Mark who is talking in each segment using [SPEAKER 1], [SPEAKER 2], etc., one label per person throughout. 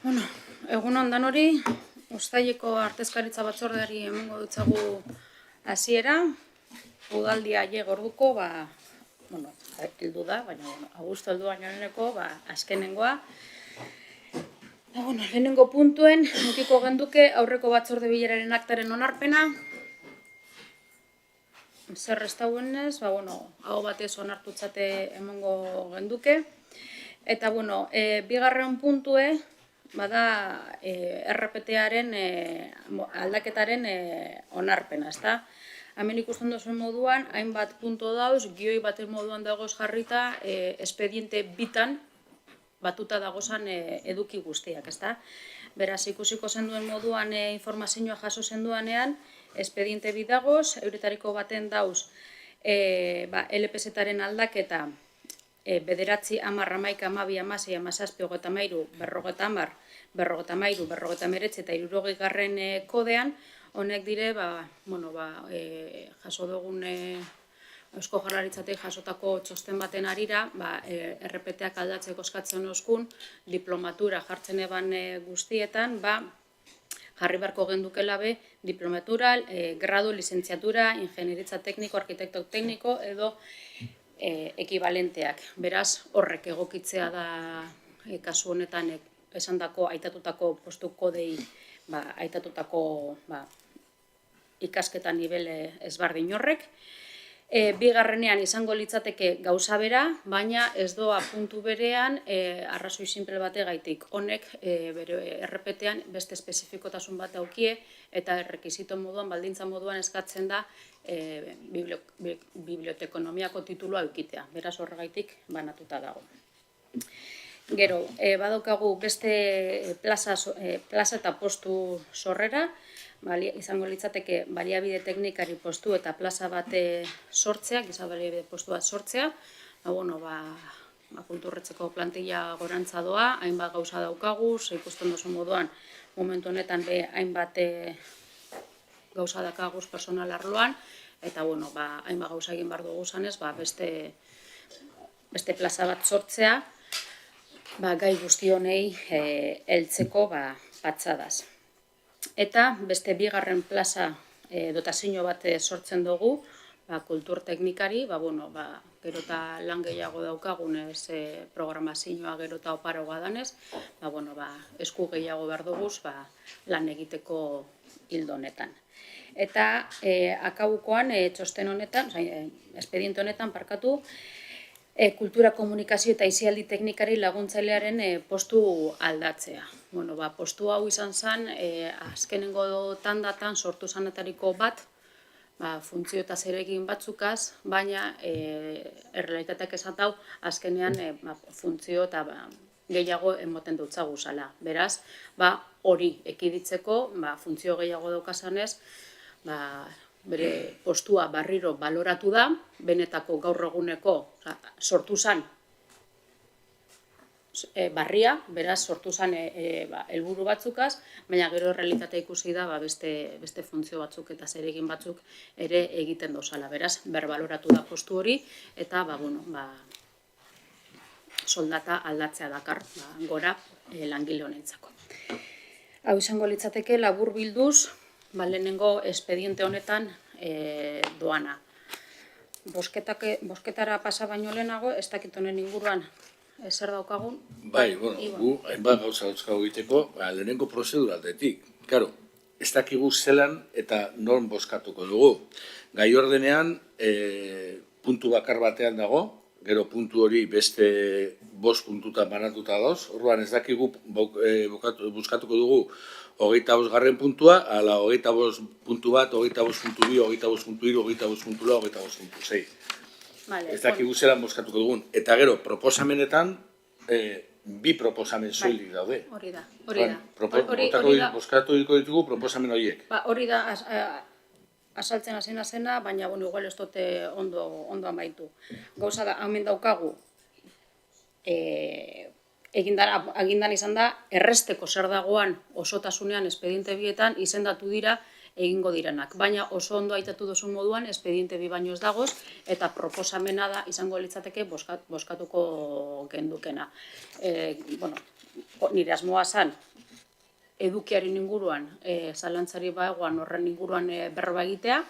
[SPEAKER 1] Bueno, egun ondan hori, Uztaileko Artezkaritza Batzordeari emango dutzagu hasiera. Udaldia orduko, heldu da, baina abuztu heldu baino leheneko, azkenengoa. Lehenengo puntuen, nukiko genduke aurreko batzorde bileraren aktaren onarpena. Zer ez dauenez, hau batez onartutzate emango genduke. Eta, bigarren puntue, bada RPT-aren aldaketaren onarpena, ezta? Hemen ikusten duzuen moduan, hainbat puntu dauz, gioi baten moduan dagoz jarrita, espediente bitan batuta dagozan eduki guztiak, ezta? Beraz, ikusiko zenduen moduan informazioa jaso zenduanean, espediente bit dagoz, euretariko baten dauz LPZ-aren aldaketa, bederatzi, 10, 11, 12, 16, 17, 33, 50, 53, 59 eta 60 kodean, honek dire, jaso dugun Eusko Jaurlaritzatik jasotako txosten baten arira, RPT-ak aldatzeko eskatzen oskun, diplomatura jartzen eban guztietan, jarri beharko gendukela be, diplomatura, gradu, lizentziatura, ingenieritza tekniko, arkitekto tekniko, edo ekibalenteak. Beraz, horrek egokitzea da kasu honetan esandako aitatutako postu kodei aitatutako ikasketa nivel ezberdin horrek. Bigarrenean izango litzateke gauza bera, baina ez doa puntu berean arrazoi sinple bategaitik. Honek bere RPT-an beste espezifikotasun bat daukie eta errekizito moduan, baldintza moduan eskatzen da bibliotekonomiako titulua eukitea. Beraz horregaitik banatuta dago. Gero, badaukagu beste plaza eta postu sorrera, izango litzateke baliabide teknikari postu eta plaza bate sortzea, giza baliabide postu bat sortzea, kulturretzeko plantilla gorantza doa, hainbat gauza daukagu, ikusten duzu moduan, momentu honetan hainbat gauza dakaguz personal arloan, eta hainbat gauza egin behar dugu zanez, beste plaza bat sortzea, gai guzti honei heltzeko patxadaz. Eta beste bigarren plaza dotazio bat sortzen dugu, kultur teknikari, gero eta lan gehiago daukagun programazioa gero eta oparoa danez, esku gehiago behar duguz lan egiteko hildo honetan. Eta akabukoan, txosten honetan, espediente honetan, kultura komunikazio eta aisialdi teknikari laguntzailearen postu aldatzea. Postu hau izan zen, azkenengo tandatan sortu zanetariko bat, funtzio eta zeregin batzukaz, baina errealitateak esatau, azkenean funtzio eta gehiago emoten dutzagu zala. Beraz, hori ekiditzeko, funtzio gehiago daukazanez, bere postua barriro baloratu da, benetako gaur eguneko sortu zen barria, beraz sortu zen helburu batzukaz, baina gero errealitatea ikusi da beste funtzio batzuk eta zeregin batzuk ere egiten dozala. Beraz, berbaloratu da postu hori eta soldata aldatzea dakar gora langile honentzako. Hau izango litzateke labur bilduz, lehenengo espediente honetan doana. Bosketara pasa baino lehenago, ez dakit honen inguruan zer daukagun?
[SPEAKER 2] Gu hainbat gauza dauzkagu egiteko, lehenengo prozedura aldetik. Karo, ez dakigu zelan eta non boskatuko dugu. Gai ordenean, puntu bakar batean dago, gero puntu hori beste 5 puntutan banatuta dauz, orduan ez dakigu buskatuko dugu 25. puntua, ala 25 puntu bat, 25 puntu 2, 25 puntu 3, 25 puntu 4, 25 puntu 6. Ez dakigu zelan boskatuko dugun. Eta gero, proposamenetan, 2 proposamen soilik daude.
[SPEAKER 1] Hori da.
[SPEAKER 2] Boskatu ditugu proposamen horiek.
[SPEAKER 1] Hori da, azaltzen azena zena, baina igual ez dute ondo amaitu. Gauza da, hemen daukagu, egindan izan da, erresteko zer dagoan osotasunean espediente bietan izendatu dira egingo direnak. Baina oso ondo aitatu duzun moduan, espediente bi baino ez dagoz, eta proposamena da izango litzateke boskatuko gendukena. Bueno, nire asmoa zan, edukiaren inguruan, zalantzari baegoan horren inguruan berba egitea,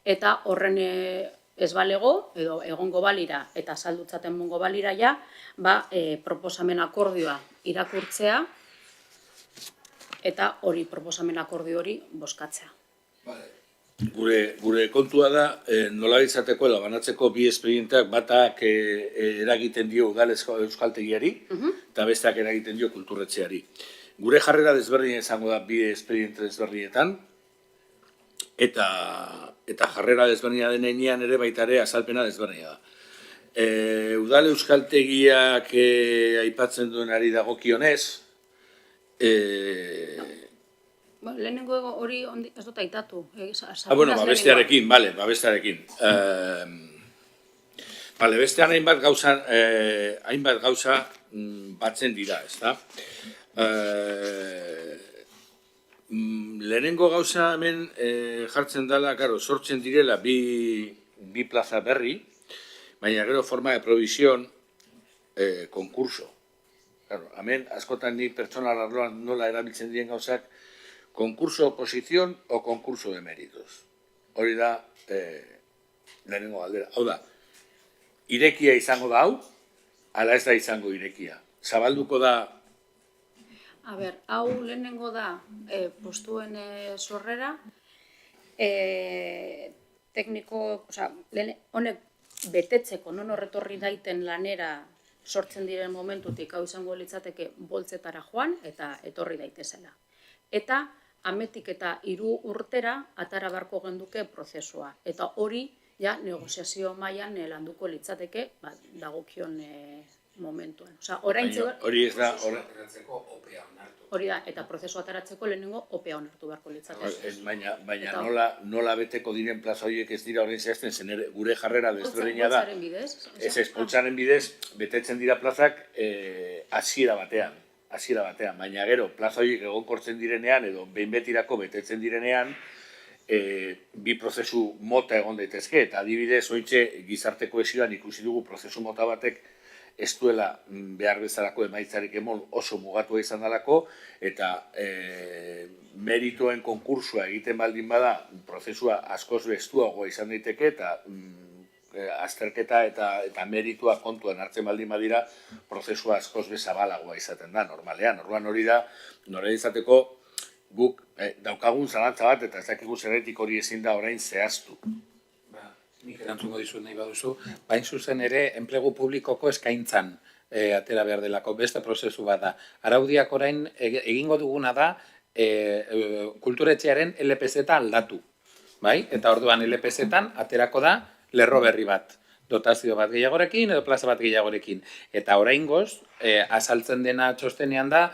[SPEAKER 1] eta horren ez balego, edo egongo balira, eta saldutzaten mongo balira ja, proposamen akordioa irakurtzea, eta hori proposamen akordio hori boskatzea.
[SPEAKER 2] Gure kontua da, nola izateko banatzeko bi espedienteak batak eragiten dio udal euskaltegiari, eta besteak eragiten dio kulturretxeari. Gure jarrera desberdin izango da bi espediente desberdinetan, eta jarrera desberdina denean ere baita ere azalpena desberdina da. Udal euskaltegiak aipatzen duenari dagokionez,
[SPEAKER 1] lehenengo hori ez dut aitatu.
[SPEAKER 2] Bestearekin, bestean hainbat gauza batzen dira, ez da? Lehenengo gauza hemen jartzen dela, sortzen direla bi plaza berri, baina gero forma de provisión, konkurso. Hemen askotan ni pertsonal arloan nola erabiltzen diren gauzak, konkurso oposición o konkurso de méritos. Hori da lehenengo galdera. Hau da, irekia izango da hau, ala ez da izango irekia. Zabalduko da...
[SPEAKER 1] Hau lehenengo da postuen sorrera, tekniko, honek betetzeko, non horretorri daiten lanera sortzen diren momentutik, hau izango litzateke boltzetara joan, eta etorri daitezela. Eta ametik eta 3 urtera atara barko genduke prozesua. Eta hori, ja, negoziazio mailan landuko litzateke, dagokion momentuan.
[SPEAKER 2] Hori ez da...
[SPEAKER 1] Hori da, eta prozesua ataratzeko lehenengo opea onartu beharko litzateke.
[SPEAKER 2] Baina nola beteko diren plaza horiek ez dira horrein zehazten, zen gure jarrera desberdina da.
[SPEAKER 1] Poltsaren bidez.
[SPEAKER 2] Ez poltsaren bidez, betetzen dira plazak hasiera batean. Baina gero, plaza horiek egonkortzen direnean, edo behin betirako betetzen direnean, bi prozesu mota egon daitezke, eta adibidez, ointxe gizarte kohesioan ikusi dugu prozesu mota batek ez duela behar bezalako emaitzarik emon oso mugatua izan dalako, eta merituen konkursua egiten baldin bada, prozesua askoz bestuagoa izan daiteke, eta azterketa eta meritua kontuan hartzen baldin badira, prozesua askoz bezabalagoa izaten da, normalean. Orduan hori da, nore izateko guk daukagun zalantza bat, eta ez dakigu zerretik hori ezin da orain zehaztu.
[SPEAKER 3] Nik erantzungo dizut nahi baduzu, bain zuzen ere enplegu publikoko eskaintzan atera behar delako, beste prozesu bat da. Araudiak orain egingo duguna da kulturetxearen LPZ-ta aldatu. Eta orduan LPZ-tan aterako da lerro berri bat. Dotazio bat gehiagorekin edo plaza bat gehiagorekin. Eta oraingoz, azaltzen dena txostenean da,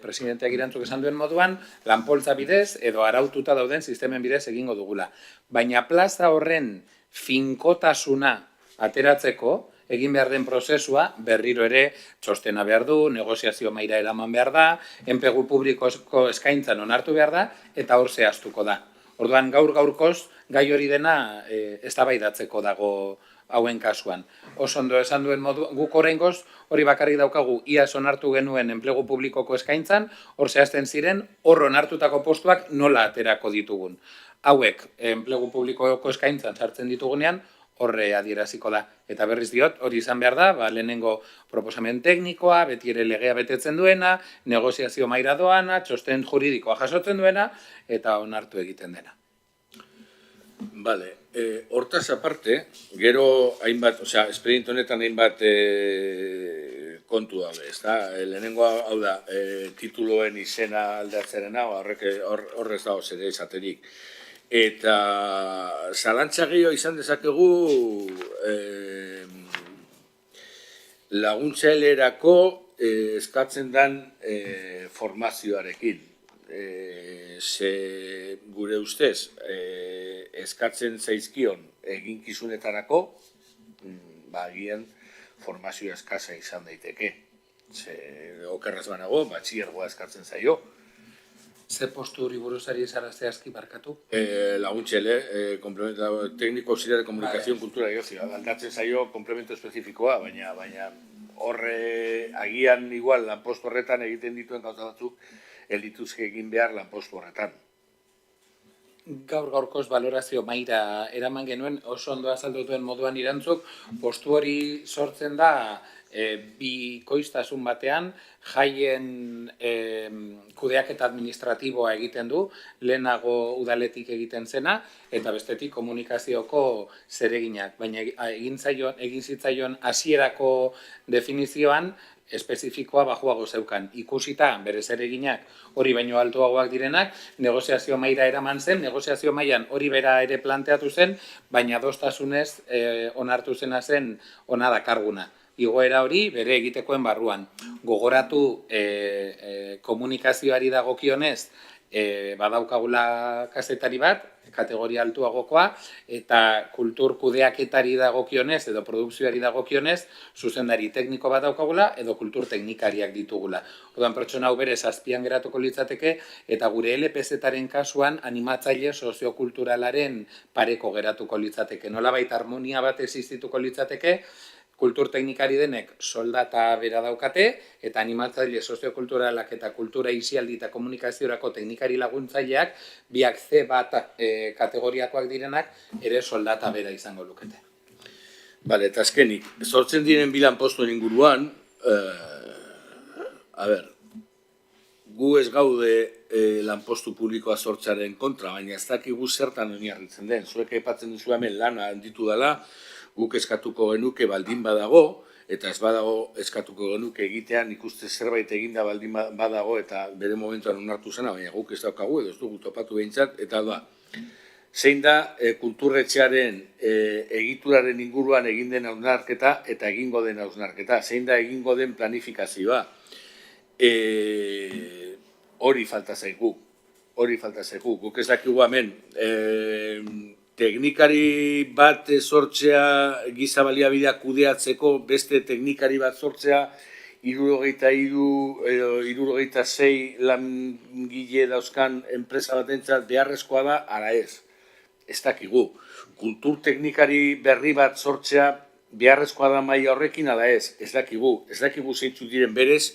[SPEAKER 3] presidenteak irantzuk esan duen moduan, lanpoltza bidez edo araututa dauden sistemen bidez egingo dugula. Baina plaza horren finkotasuna ateratzeko, egin behar den prozesua, berriro ere txostena behar du, negoziazio maila eraman behar da, enplegu publikoko eskaintzan onartu behar da, eta hor zehaztuko da. Orduan gaur-gaurkoz, gai hori dena eztabaidatzeko dago hauen kasuan. Oso ondo esan duen modu, guk oraingoz hori bakarrik daukagu iaz onartu genuen enplegu publikoko eskaintzan, hor zehazten ziren, hor onartutako postuak nola aterako ditugun. Hauek, enplegu publikoko eskaintzan sartzen ditugunean, horre adieraziko da. Eta berriz diot, hori izan behar da, lehenengo proposamen teknikoa, beti ere legea betetzen duena, negoziazio maila doana, txosten juridikoa jasotzen duena, eta onartu egiten dena.
[SPEAKER 2] Hortaz aparte, gero hainbat, espediente honetan hainbat kontu daude, ezta? Lehenengo hau da, tituloen izena aldatzerena, horrez dago zer esaterik. Eta zalantza gehiago izan dezakegu laguntzailerako eskatzen den formazioarekin. Gure ustez, eskatzen zaizkion eginkizunetarako, agian formazio eskasa izan daiteke. Okerraz banago, batxillergoa eskatzen zaio.
[SPEAKER 3] Ze postu hori buruzari zara zehazki barkatu?
[SPEAKER 2] Laguntxele, tekniko auxiliar de comunicación, kultura egozia. Aldatzen zaio komplemento espezifikoa, baina horre agian igual lanpostu horretan egiten dituen gauza batzuk dituzke egin behar lanpostu horretan.
[SPEAKER 3] Gaur-gaurkoz balorazio maila eraman genuen, oso ondo azaldu duen moduan irantzuk, postu hori sortzen da bikoiztasun batean, jaien kudeaketa administratiboa egiten du, lehenago udaletik egiten zena, eta bestetik komunikazioko zereginak. Baina egin zitzaion hasierako definizioan, espezifikoa bajuago zeukan. Ikusita, bere zereginak hori baino altuagoak direnak, negoziazio maila eraman zen, negoziazio mailan hori bera ere planteatu zen, baina adostasunez onartu zena zen ona dakarguna. Igoera hori bere egitekoen barruan. Gogoratu komunikazioari dagokionez badaukagula kazetari bat, kategoria altuagokoa, eta kultur kudeaketari dagokionez edo produkzioari dagokionez zuzendari tekniko bat daukagula edo kultur teknikariak ditugula. Orduan pertsona hau berez azpian geratuko litzateke eta gure LPZ-aren kasuan animatzaile soziokulturalaren pareko geratuko litzateke. Nolabait harmonia bat existituko litzateke, kultur teknikari denek soldata bera daukate, eta animatzaile soziokulturalak eta kultura isialdi eta komunikaziorako teknikari laguntzaileak, biak C bat kategoriakoak direnak, ere soldata bera izango lukete.
[SPEAKER 2] Bale, eta azkenik, sortzen diren bilan postuen inguruan, gu ez gaude lanpostu publikoa sortzearen kontra, baina ez dakigu zertan oinarritzen den. Zuek aipatzen duzu hemen lana handitu dela, guk eskatuko genuke baldin badago, eta ez badago eskatuko genuke egitean ikuste zerbait eginda baldin badago eta bere momentuan onartu zena, baina guk ez daukagu edo ez dugu topatu behintzat, eta da, zein da kulturretxearen egituraren inguruan egin den hausnarketa eta egingo den hausnarketa, zein da egingo den planifikazioa. Hori falta zaigu, guk ez dakigu hemen, teknikari bat sortzea giza baliabideak kudeatzeko, beste teknikari bat sortzea 76 langile dauzkan enpresa batentzat beharrezkoa da, ala ez. Ez dakigu. Kultur teknikari berri bat sortzea beharrezkoa da maila horrekin, ala ez. Ez dakigu. Ez dakigu zeintzuk diren berez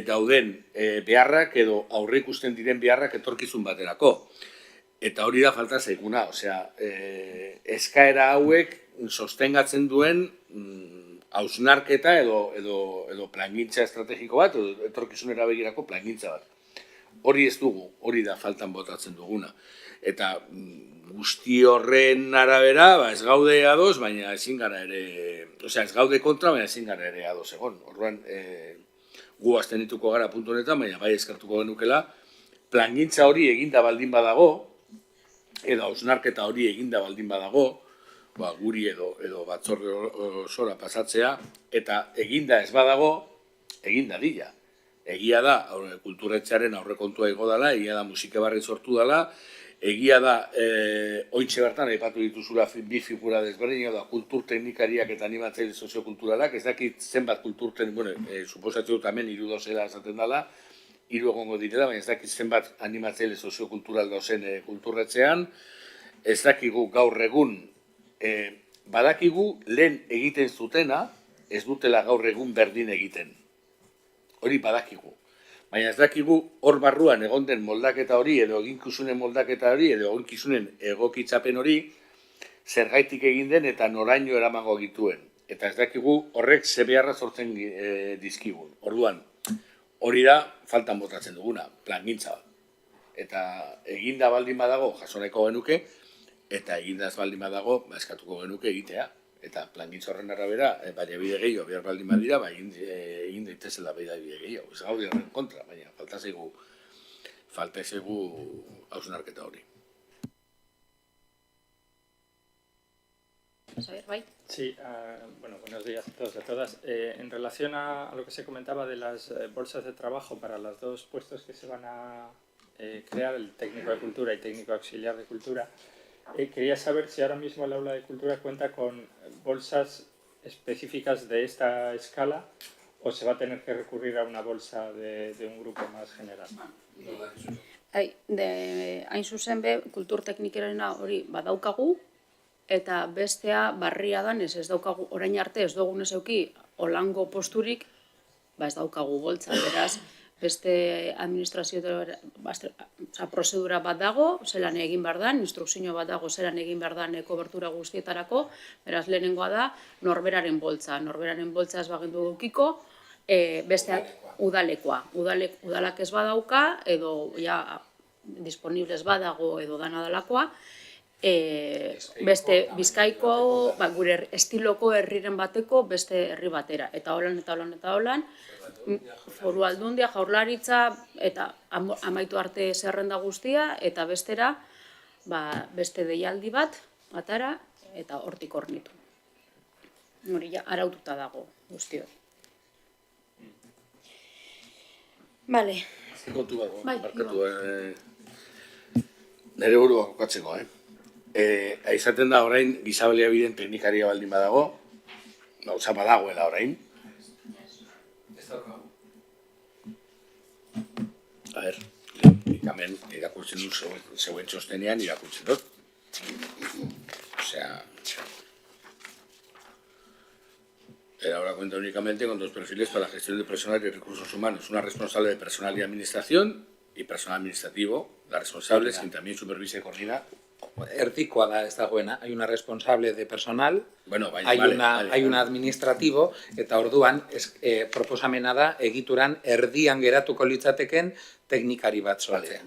[SPEAKER 2] dauden beharrak edo aurreikusten diren beharrak etorkizun baterako. Eta hori da falta zaiguna, osea, eskaera hauek sostengatzen duen hausnarketa edo plangintza estrategiko bat, edo etorkizunera begirako plangintza bat. Hori ez dugu, hori da faltan botatzen duguna. Eta guzti horren arabera, ez gaude ados, baina ezin gara ere, osea, ez gaude kontra, baina ezin gara ere ados egon. Orduan, gu aztenituko gara puntu honetan, baina bai eskartuko genukela, plangintza hori eginda baldin badago, edo hausnarketa hori eginda baldin badago, guri edo batzorde osora pasatzea, eta eginda ez badago, eginda dila. Egia da, kulturretxearen aurrekontua igo dela, egia da musika barri sortu dela, egia da, ointxe bertan, aipatu dituzula bi figura desberdin, da kultur teknikariak eta animatzaile soziokulturalak, ez dakit zenbat kultur teknikariak, suposatzen dut hemen 3 dozela esaten dela, 3 egongo direla, baina ez dakit zenbat animatzaile soziokultural dauzen kulturretxean, ez dakigu gaur egun, badakigu lehen egiten zutena, ez dutela gaur egun berdin egiten. Hori badakigu. Baina ez dakigu hor barruan egon den moldaketa hori, edo eginkizunen moldaketa hori, edo eginkizunen egokitzapen hori, zergaitik egin den eta noraino eramango gituen. Eta ez dakigu horrek ze beharra sortzen dizkigun. Orduan, hori da faltan botatzen duguna, plangintza bat. Eta eginda baldin badago jasoneko genuke, eta egindaz baldin badago eskatuko genuke egitea. Eta plangintza horren arabera, baliabide gehiago behar baldin badira, egin daitezela baliabide gehiago. Ez gaude horren kontra, baina falta zaigu hausnarketa hori.
[SPEAKER 4] Sí, bueno, buenos días a todos y a todas. En relación a lo que se comentaba de las bolsas de trabajo para los 2 puestos que se van a crear, el técnico de cultura y técnico auxiliar de cultura, quería saber si ahora mismo el aula de cultura cuenta con bolsas específicas de esta escala o se va a tener que recurrir a una bolsa de un grupo más general?
[SPEAKER 1] Hain zuzen be, kulturteknikerena hori badaukagu, eta bestea barria danez ez daukagu, orain arte ez dugunez euki holango posturik, ez daukagu boltza, beraz, beste administrazio prozedura bat dago, zelan egin behar dan, instrukzio bat dago zelan egin behar dan kobertura guztietarako, beraz, lehenengoa da norberaren boltza. Norberaren boltza ez bagendu dukiko, besteak udalekoa. Udalak ez badauka, edo ja disponibles badago edo dana dalakoa, beste Bizkaiko, gure estiloko herriren bateko beste herri batera. Eta holan, Foru Aldundia, Jaurlaritza, eta amaitu arte zerrenda guztia, eta bestera, beste deialdi bat, atara, eta hortik hornitu. Hori, araututa dago guzti hori. Bale.
[SPEAKER 2] Kontu bago, barkatu, nire burua kokatzeko, Aizaten da orain gizabaliabideen teknikaria baldin badago, gauza badagoela orain. Ez daukagu. A ber, ikamen irakurtzen dut zeuen txostenean irakurtzen dut. Osea, era ahora cuenta únicamente con 2 perfiles para la gestión de personal y recursos humanos. Una responsable de personal y administración y personal administrativo. La responsable es quien también supervisa y coordina.
[SPEAKER 3] Erdikoa da ez dagoena, hay una responsable de personal,
[SPEAKER 2] bueno,
[SPEAKER 3] hay una administrativo, eta orduan proposamena da egituran erdian geratuko litzateken teknikari bat sortzea.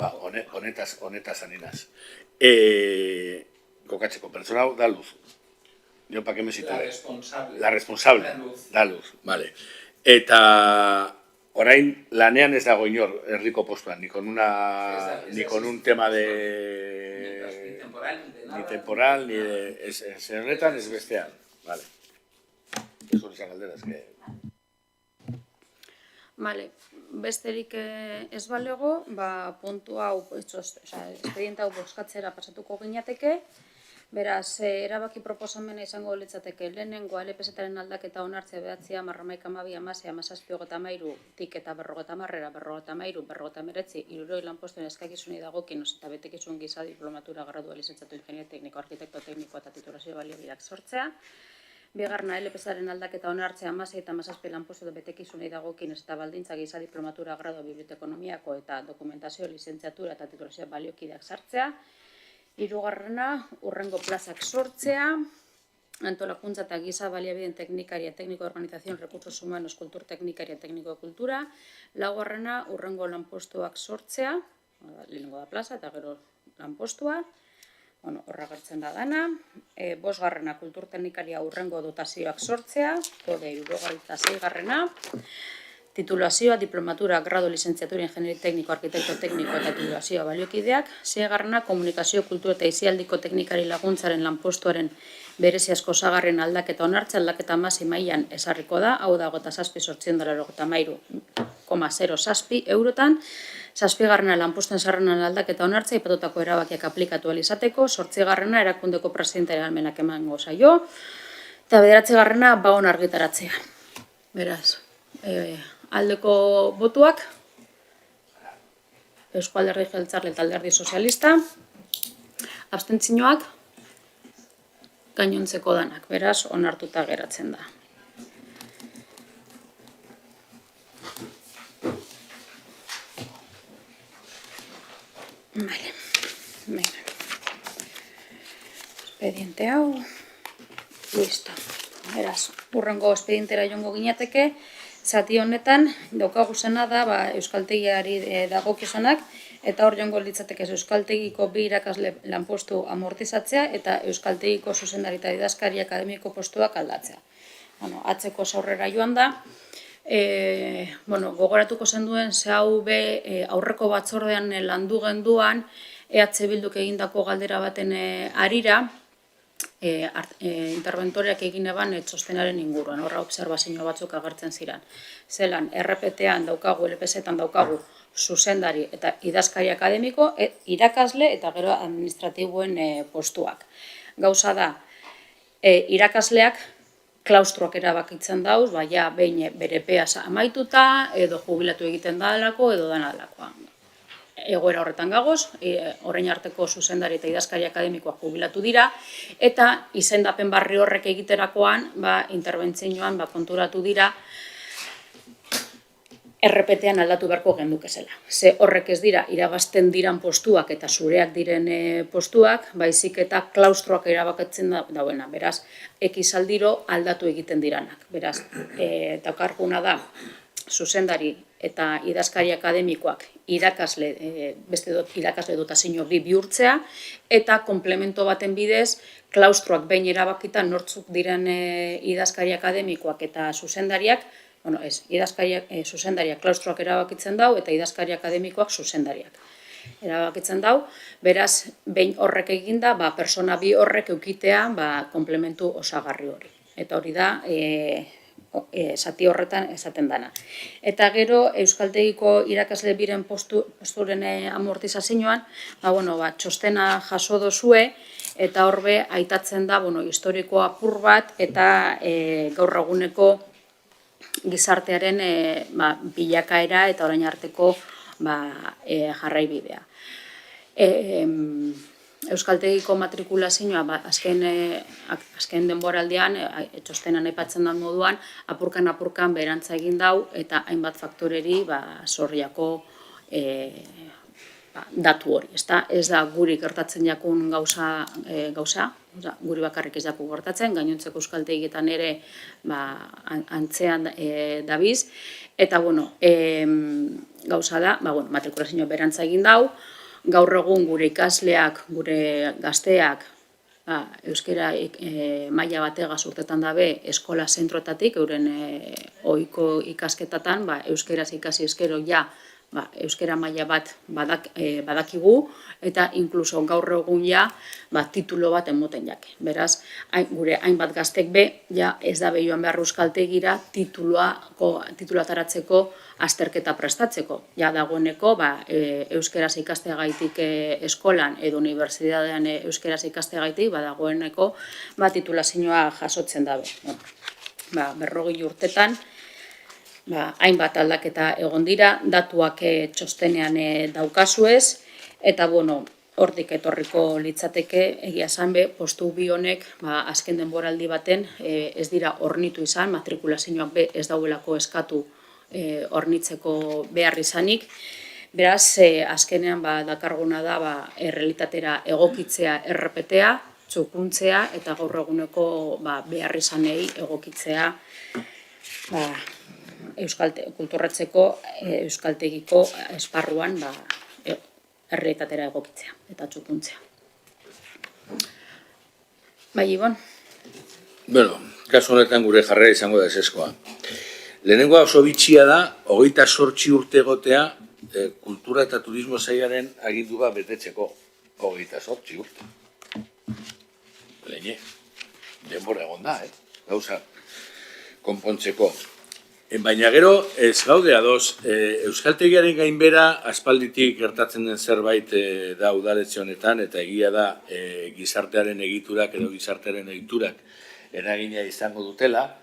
[SPEAKER 2] Honetaz aninaz. Kokatzeko, pertsona da luz. Yo pa que me sitúe. La responsable. Da luz, vale. Eta orain lanean ez dago inor herriko postuan, ni con un tema de ni temporal, ni de ez horretan, ez bestean. Vale. Ez hori zan galderaz, que...
[SPEAKER 1] Vale, besterik ez balego, puntu hau, espediente hau bozkatzera pasatuko ginateke, beraz, erabaki proposamena izango litzateke lehenengo LPZ-aren aldaketa onartzea 9/12/12/17/23 eta 50/50/53 lanpostuen eskakizuni dagokin eta betekizun giza diplomatura gradua lizentzatu ingeniero tekniko, arkitekto tekniko eta titulazio baliabideak sortzea. Bigarrena LPZ-aren aldaketa onartzea 16 eta 17 lanpostu betekizunei dagokin eta baldintza giza diplomatura gradua bibliotekonomiako eta dokumentazio lizentziatura eta titulazio baliokideak sartzea. Hirugarrena, urrengo plazak sortzea, antolakuntza eta giza baliabideen teknikaria, tekniko de organización, recursos humanos, kultur teknikaria, tekniko de kultura. Laugarrena, urrengo lanpostuak sortzea, lehenengo da plaza eta gero lanpostua, horra gertzen da dana. Bosgarrena, kultur teknikaria urrengo dotazioak sortzea, kode 76garrena. Titulazioa, diplomatura, grado, lizentziatura, ingeniero tekniko, arkitekto tekniko eta titulazioa baliokideak. 6garrena, komunikazio, kultura eta aisialdiko teknikari laguntzaren lanpostuaren bereziazko osagarren aldaketa onartze, aldaketa masi mailan ezarriko da, hau da 27.893,07 eurotan. 7garrena lanpostuen zerrendan aldaketa onartze, aipatutako erabakiak aplikatu ahal izateko. 8garrena erakundeko presidentearen ahalmenak emango zaio. Eta 9garrena baon argitaratzea. Beraz, aldeko botuak, Eusko Alderdi Jeltzale eta Alderdi Sozialista, abstentzioak, gainontzeko danak, beraz, onartuta geratzen da. Vale. Expediente hau, listo. Beraz, urrengo expedientera joango ginateke, zati honetan, daukagu zena da, euskaltegiari dagokizunak, eta hor joango litzateke euskaltegiko 2 irakasle lanpostu amortizatzea eta euskaltegiko zuzendari eta idazkari akademiko postuak aldatzea. Atzeko aurrera joan da, gogoratuko zenduen ze hau aurreko batzordean landu genduan, EH Bilduk egindako galdera baten harira, interventoriak egin eban txostenaren inguruan, horra obserbazio batzuk agertzen ziren. Zelan, RPT-an daukagu, LPZ-an daukagu, zuzendari eta idazkari akademiko, irakasle eta gero administratiboen postuak. Gauza da, irakasleak klaustroak erabakitzen dauz, ja behin bere peaz amaituta, edo jubilatu egiten dalako, edo dana dalakoa. Egoera horretan gagoz, orain arteko zuzendari eta idazkari akademikoak jubilatu dira, eta izendapen barri horrek egiterakoan, interbentzioan konturatu dira, RPT-an aldatu beharko gendukezela. Ze horrek ez dira, irabazten diran postuak eta zureak diren postuak, baizik eta klaustroak erabakatzen dauena. Beraz, ekizaldiro aldatu egiten diranak. Beraz, daukarguna da, zuzendari eta idazkari akademikoak beste irakasle dotazio bi bihurtzea, eta komplemento baten bidez, klaustroak behin erabakitan nortzuk diren idazkari akademikoak eta zuzendariak, zuzendariak klaustroak erabakitzen dau, eta idazkari akademikoak zuzendariak erabakitzen dau. Beraz, behin horrek eginda, persona bi horrek eukitea komplementu osagarri hori. Eta hori da, zati horretan esaten dana. Eta gero, Euskaltegiko irakasle biren posturen amortizazioan, txostena jaso dozue, eta horbe aitatzen da, historiko apur bat, eta gaur eguneko gizartearen bilakaera eta orain arteko jarraibidea. Euskaltegiko matrikulazioa azken denboraldian, txostenan aipatzen den moduan, apurkan berantza egin dau eta hainbat faktoreri zorriako datu hori. Ez da guri gertatzen jakun gauza, guri bakarrik ez daku gertatzen, gainontzeko euskaltegietan ere antzean dabiz. Eta, gauza da, matrikulazioa berantza egin dau, gaur egun gure ikasleak, gure gazteak, euskera maila bategaz urtetan dabe eskola zentroetatik, euren ohiko ikasketatan, euskeraz ikasi eskero euskera maila bat badakigu, eta inkluso gaur egun titulo bat emoten jake. Beraz, gure hainbat gaztek ez da joan behar euskaltegira titulataratzeko azterketa prestatzeko. Dagoeneko, euskeraz ikasteagaitik eskolan edo unibertsitatean euskeraz ikasteagaitik, dagoeneko titulazioa jasotzen dabe. 40 urtetan, hainbat aldaketa egon dira, datuak txostenean daukazuez, eta hortik etorriko litzateke, egia esan postu bi honek azken denboraldi baten ez dira hornitu izan, matrikulazioak ez dauelako eskatu hornitzeko behar izanik. Beraz, azkenean dakarguna da errealitatera egokitzea RPT-a, txukuntzea eta gaur eguneko behar izanei egokitzea kulturratzeko euskaltegiko esparruan errealitatera egokitzea eta txukuntzea. Ibon?
[SPEAKER 2] Kasu honetan gure jarrera izango da ezeskoa. Lehenengoa oso bitxia da, 28 urte egotea kultura eta turismo sailaren agindua betetzeko. 28 urte. Leine, denbora egon da, gauza konpontzeko. Baina gero, ez gaude adoz, euskaltegiaren gainbera aspalditik gertatzen den zerbait da udaletxe honetan, eta egia da gizartearen egiturak edo gizartearen egiturak eragina izango dutela,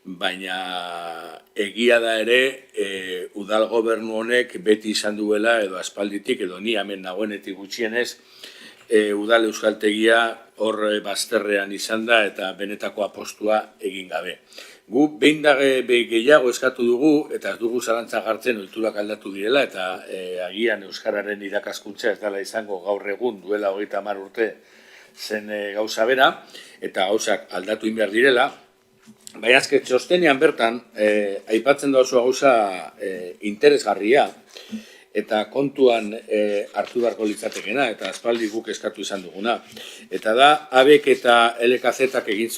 [SPEAKER 2] baina egia da ere udal gobernu honek beti izan duela edo aspalditik edo ni hemen nagoenetik gutxienez udal euskaltegia hor bazterrean izan da eta benetako apostua egin gabe. Gu behin da gehiago eskatu dugu eta ez dugu zalantza jartzen ohiturak aldatu direla eta agian euskararen irakaskuntza ez dela izango gaur egun duela 30 urte zen gauza bera eta gauzak aldatu behar direla. Baina azke txostenean bertan, aipatzen da oso gauza interesgarria eta kontuan hartu beharko litzatekena eta aspaldi guk eskatu izan duguna. Eta da, ABEK eta LKZ-ak egin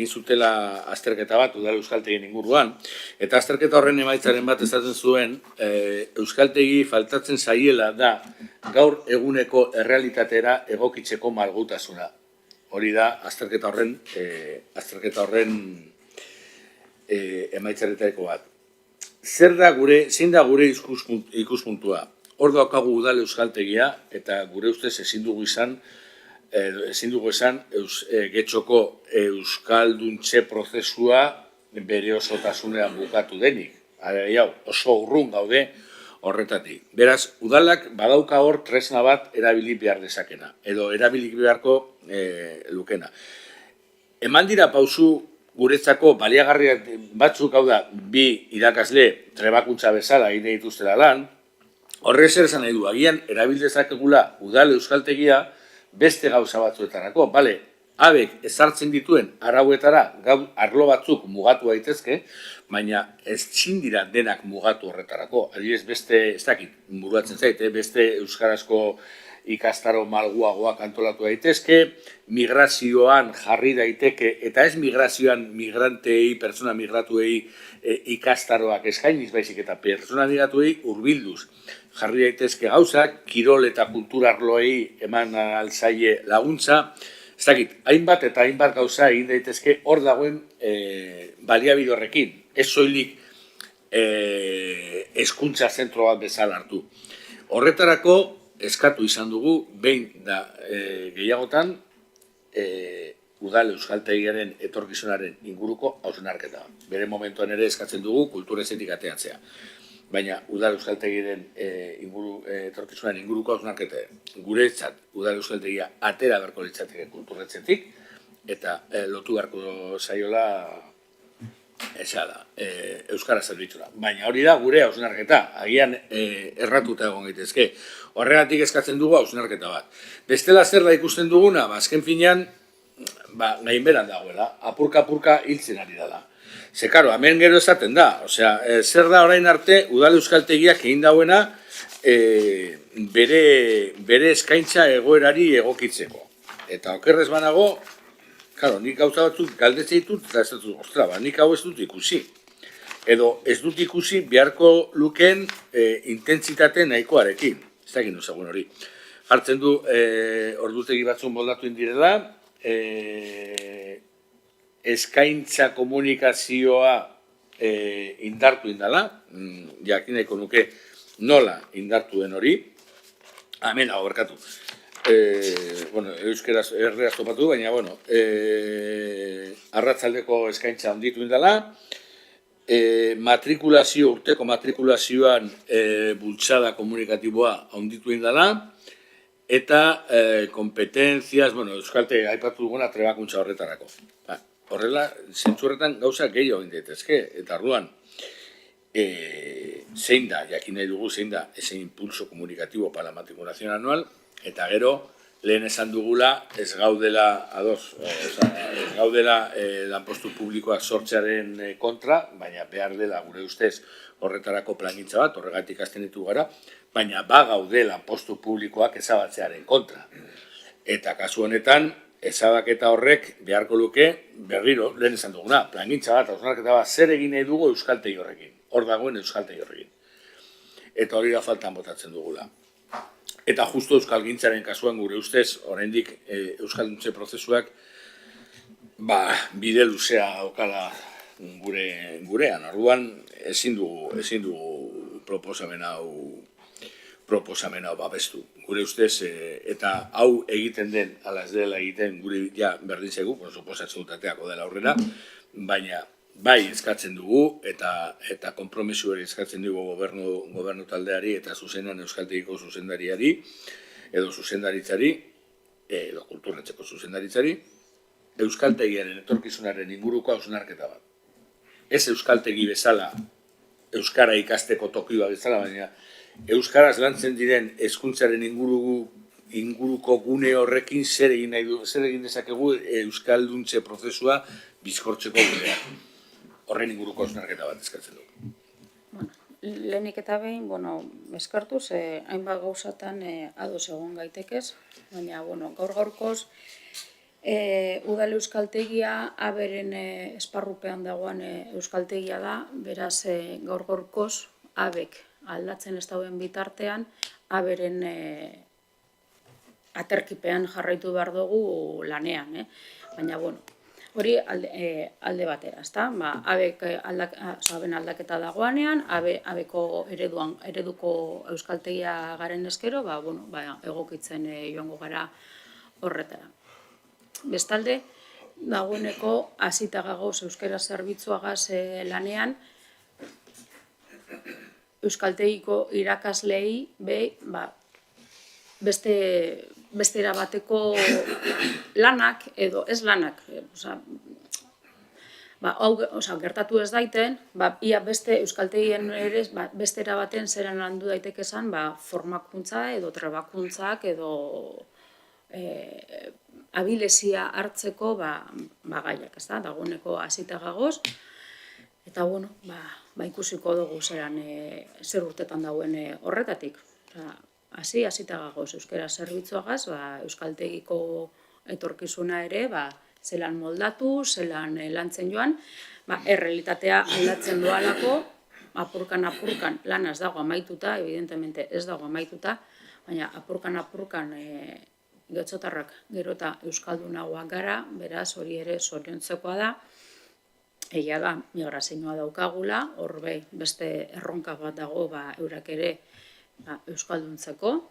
[SPEAKER 2] zutela azterketa bat, udal euskaltegien inguruan, eta azterketa horren emaitzaren bat esaten zuen, euskaltegi faltatzen zaiela da gaur eguneko errealitatera egokitzeko malgutasuna. Hori da, azterketa horren emaitzaretareko bat. Zein da gure ikuspuntua? Hor daukagu udal euskaltegia, eta gure ustez ezin dugu izan ezin dugu esan, Getxoko euskalduntze prozesua bere osotasunean bukatu denik. Oso urrun gaude horretatik. Beraz, udalak badauka hor tresna bat erabili behar dezakena, edo erabili beharko lukena. Eman dira pausu guretzako baliagarriak batzuk, hau da, bi irakasle trebakuntza bezala egin dituztela lan, horre zer esan nahi du, agian erabil dezakegula udal euskaltegia beste gauza batzuetarako, bale, abek ezartzen dituen arauetara arlo batzuk mugatu daitezke, baina ezin dira denak mugatu horretarako. Adibidez, beste, ez dakit, buruatzen zait, beste euskarazko ikastaro malguagoak antolatu daitezke, migrazioan jarri daiteke, eta ez migrazioan migrantei, pertsona migratuei ikastaroak eskainiz baizik, eta pertsona migratuei hurbilduz jarri daitezke gauzak, kirol eta kultura arloei eman alzaie laguntza, ez dakit, hainbat eta hainbat gauza egin daitezke hor dagoen baliabide horrekin, ez soilik hezkuntza zentro bat bezala hartu. Horretarako eskatu izan dugu, behin da gehiagotan, udal euskaltegiaren etorkizunaren inguruko hausnarketa. Bere momentuan ere eskatzen dugu kulturezetik ateatzea. Baina udal euskaltegiaren etorkizunaren inguruko hausnarketa. Guretzat, udal euskaltegia atera beharko litzateke kulturretzetik, eta lotu beharko zaiola euskara zerbitzura. Baina hori da gure hausnarketa, agian erratuta egon gaitezke. Horregatik eskatzen dugu hausnarketa bat. Bestela zer da ikusten duguna, azken finean, gainberan dagoela, apurka-apurka hiltzen ari dela. Ze, karo, hemen gero esaten da, zer da orain arte udal euskaltegiak egin dauena bere eskaintza egoerari egokitzeko. Eta okerrez banago, karo, nik gauza batzuk galdetzen ditut, eta ez dut, ostra, nik hau ez dut ikusi. Edo ez dut ikusi beharko luken intentsitate nahikoarekin. Ez da egin osagun hori. Jartzen du, ordutegi batzun moldatu indirela, eskaintza komunikazioa indartu indala, jakin nahiko nuke nola indartu den hori, hemen hau berkatu. Euskeraz erderaz topatu, baina, arratzaldeko eskaintza onditu indala, urteko matrikulazioan bultzada komunikatiboa onditu indala, eta kompetentziaz, euskalte aipatu duguna trebakuntza horretarako. Horrela, zentzu horretan gauza gehiago egin daitezke, eta orduan, zein da, jakin nahi dugu, zein da, ese impulso komunikatibo para la matriculación anual, eta gero, lehen esan dugula, ez gaudela ados, ez gaudela lanpostu publikoak sortzearen kontra, baina behar dela gure ustez horretarako plangintza bat, horregatik hasten ditu gara, baina gaude lanpostu publikoak ezabatzearen kontra. Eta kasu honetan, ezabaketa horrek beharko luke, berriro, lehen esan duguna, plangintza bat, hausnarketa bat, zer egin nahi dugu euskaltegi horrekin, hor dagoen euskaltegi horrekin. Eta hori da faltan botatzen dugula. Eta justo euskalgintzaren kasuan gure ustez, oraindik euskalduntze prozesuak bide luzea daukala gurean. Orduan ezin dugu proposamen hau babestu. Gure ustez, eta hau egiten den, ala ez dela egiten, gure berdin zegu, suposatzen dutateako dela aurrera, baina bai eskatzen dugu, eta konpromisu hori eskatzen dugu gobernu taldeari eta zuzenean euskaltegiko zuzendariari, edo zuzendaritzari, edo kulturretzeko zuzendaritzari, euskaltegiaren etorkizunaren inguruko hausnarketa bat. Ez euskaltegi bezala, euskara ikasteko tokioa bezala, baina euskaraz lantzen diren hezkuntzaren inguruko gune horrekin zer egin dezakegu euskalduntze prozesua bizkortzeko gunean. Horren inguruko hausnarketa bat eskatzen dugu.
[SPEAKER 1] Lehenik eta behin, eskartuz, hainbat gauzatan ados egon gaitekez, baina, gaur-gaurkoz, udal euskaltegia, aberen esparrupean dagoen euskaltegia da, beraz, gaur-gaurkoz, abek aldatzen ez dauen bitartean, aberen aterkipean jarraitu behar dugu lanean, baina, hori alde batera, ezta? Aben aldaketa dagoanean, abeko ereduko euskaltegia garen eskero, egokitzen joango gara horretara. Bestalde, dagoeneko hasita gagoz euskara zerbitzuagaz lanean, euskaltegiko irakasleei beste erabateko lanak edo ez lanak, gertatu ez daiten, ia beste euskaltegien ere beste erabaten zeran landu daiteke esan formakuntza edo trebakuntzak edo abilesia hartzeko gaiak, ez da, dagoeneko hasita gagoz, eta ikusiko dugu zer urtetan dauen horretatik. Hasita gagoz euskara zerbitzuagaz, euskaltegiko etorkizuna ere, zelan moldatu, zelan lantzen joan, errealitatea aldatzen doalako, apurkan lana ez dago amaituta, evidentemente ez dago amaituta, baina apurkan getxotarrak gero eta euskaldunagoak gara, beraz hori ere zoriontzekoa da, egia da, migrazioa daukagula, horbe beste erronka bat dago eurak ere euskalduntzeko,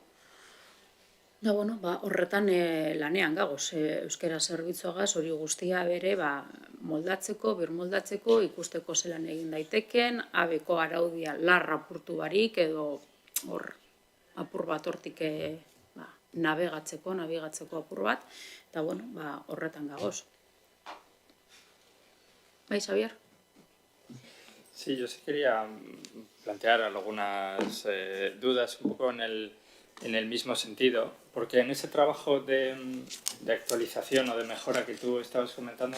[SPEAKER 1] horretan lanean gagoz, euskara zerbitzuagaz hori guztia bere moldatzeko, birmoldatzeko, ikusteko zelan egin daiteken, abeko araudia larra apurtu barik edo apur bat hortik nabigatzeko apur bat, eta horretan gagoz. Bai, Xavier?
[SPEAKER 4] Sí, yo sí quería plantear algunas dudas un poco en el mismo sentido, porque en ese trabajo de actualización o de mejora que tú estabas comentando,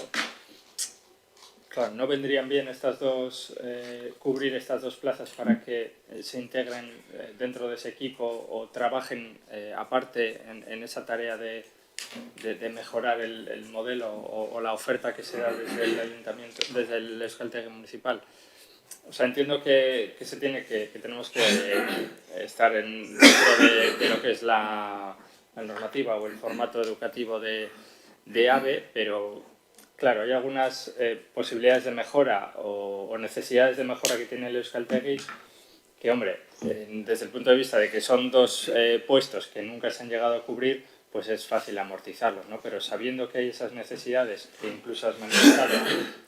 [SPEAKER 4] claro, no vendrían bien cubrir estas dos plazas para que se integren dentro de ese equipo o trabajen aparte en esa tarea de mejorar el modelo o la oferta que se da desde el ayuntamiento, desde el Euskaltegi municipal. O sea, entiendo que tenemos que estar dentro de lo que es la normativa o el formato educativo de AVE, pero claro, hay algunas posibilidades de mejora o necesidades de mejora que tiene el Euskaltegi que, hombre, desde el punto de vista de que son dos puestos que nunca se han llegado a cubrir, pues es fácil amortizarlos, ¿no? Pero sabiendo que hay esas necesidades, que incluso has manifestado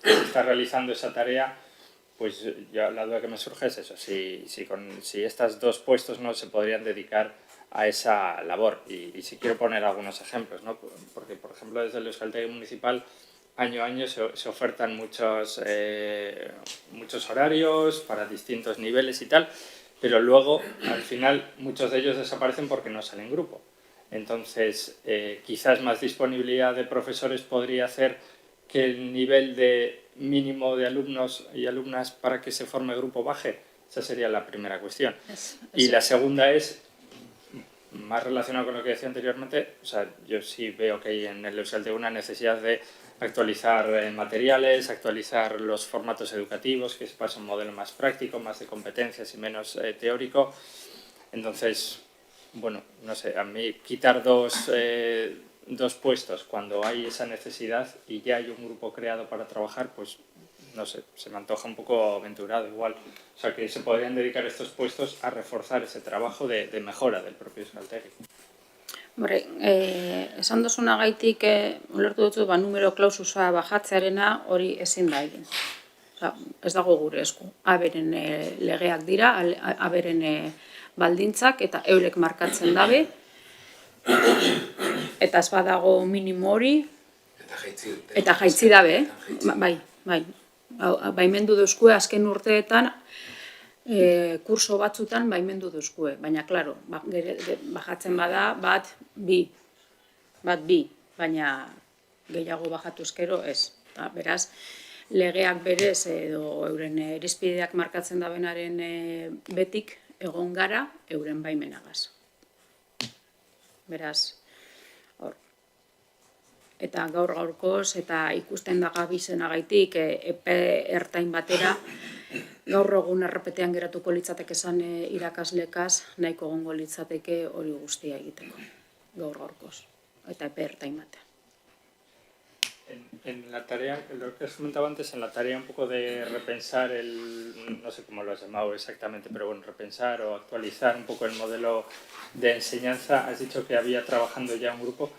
[SPEAKER 4] que se está realizando esa tarea, pues ya la duda que me surge es eso, si estos dos puestos no se podrían dedicar a esa labor. Y si quiero poner algunos ejemplos, ¿no? Porque, por ejemplo, desde el Euskaltegi municipal, año a año se ofertan muchos horarios para distintos niveles y tal, pero luego, al final, muchos de ellos desaparecen porque no salen en grupo. Entonces, quizás más disponibilidad de profesores podría hacer que el nivel de mínimo de alumnos y alumnas para que se forme grupo baje. Esa sería la primera cuestión. Y la segunda es, más relacionado con lo que decía anteriormente, o sea, yo sí veo que hay en el Euskaltegi una necesidad de actualizar materiales, actualizar los formatos educativos, que se pase a un modelo más práctico, más de competencias y menos teórico. Entonces, bueno, no sé, a mí quitar dos puestos cuando hay esa necesidad y ya hay un grupo creado para trabajar, pues no sé, se me antoja un poco aventurado igual. O sea, que se podrían dedicar estos puestos a reforzar ese trabajo de mejora del propio Euskaltegi.
[SPEAKER 1] Hombre, esan duzunagaitik ulertu dut numero klaususa bajatzearena hori ezin da egin. Ez dago gure esku. Aberen legeak dira, aberen baldintzak eta eurek markatzen dabe. Eta ez badago minimo hori. Eta jaitzi dabe, bai. Baimendu duzkue azken urteetan kurso batzutan baimendu duzkue. Baina, klaro, bajatzen bada bat, bi. Baina gehiago bajatuzkero ez. Beraz, legeak berez edo euren irizpideak markatzen dabenaren betik egon gara euren baimenagaz. Beraz, hor. Eta gaur-gaurkoz eta ikusten da gabizenagaitik epe ertain batera gaur egun errepetean geratuko litzateke esan irakaslekaz nahiko egongo litzateke hori guztia egiteko. Gaur-gaurkoz. Eta epe ertain batean.
[SPEAKER 4] En la tarea, lo que has comentado antes, en la tarea un poco de repensar no sé cómo lo has llamado exactamente, pero bueno, repensar o actualizar un poco el modelo de enseñanza, has dicho que había trabajando ya un grupo.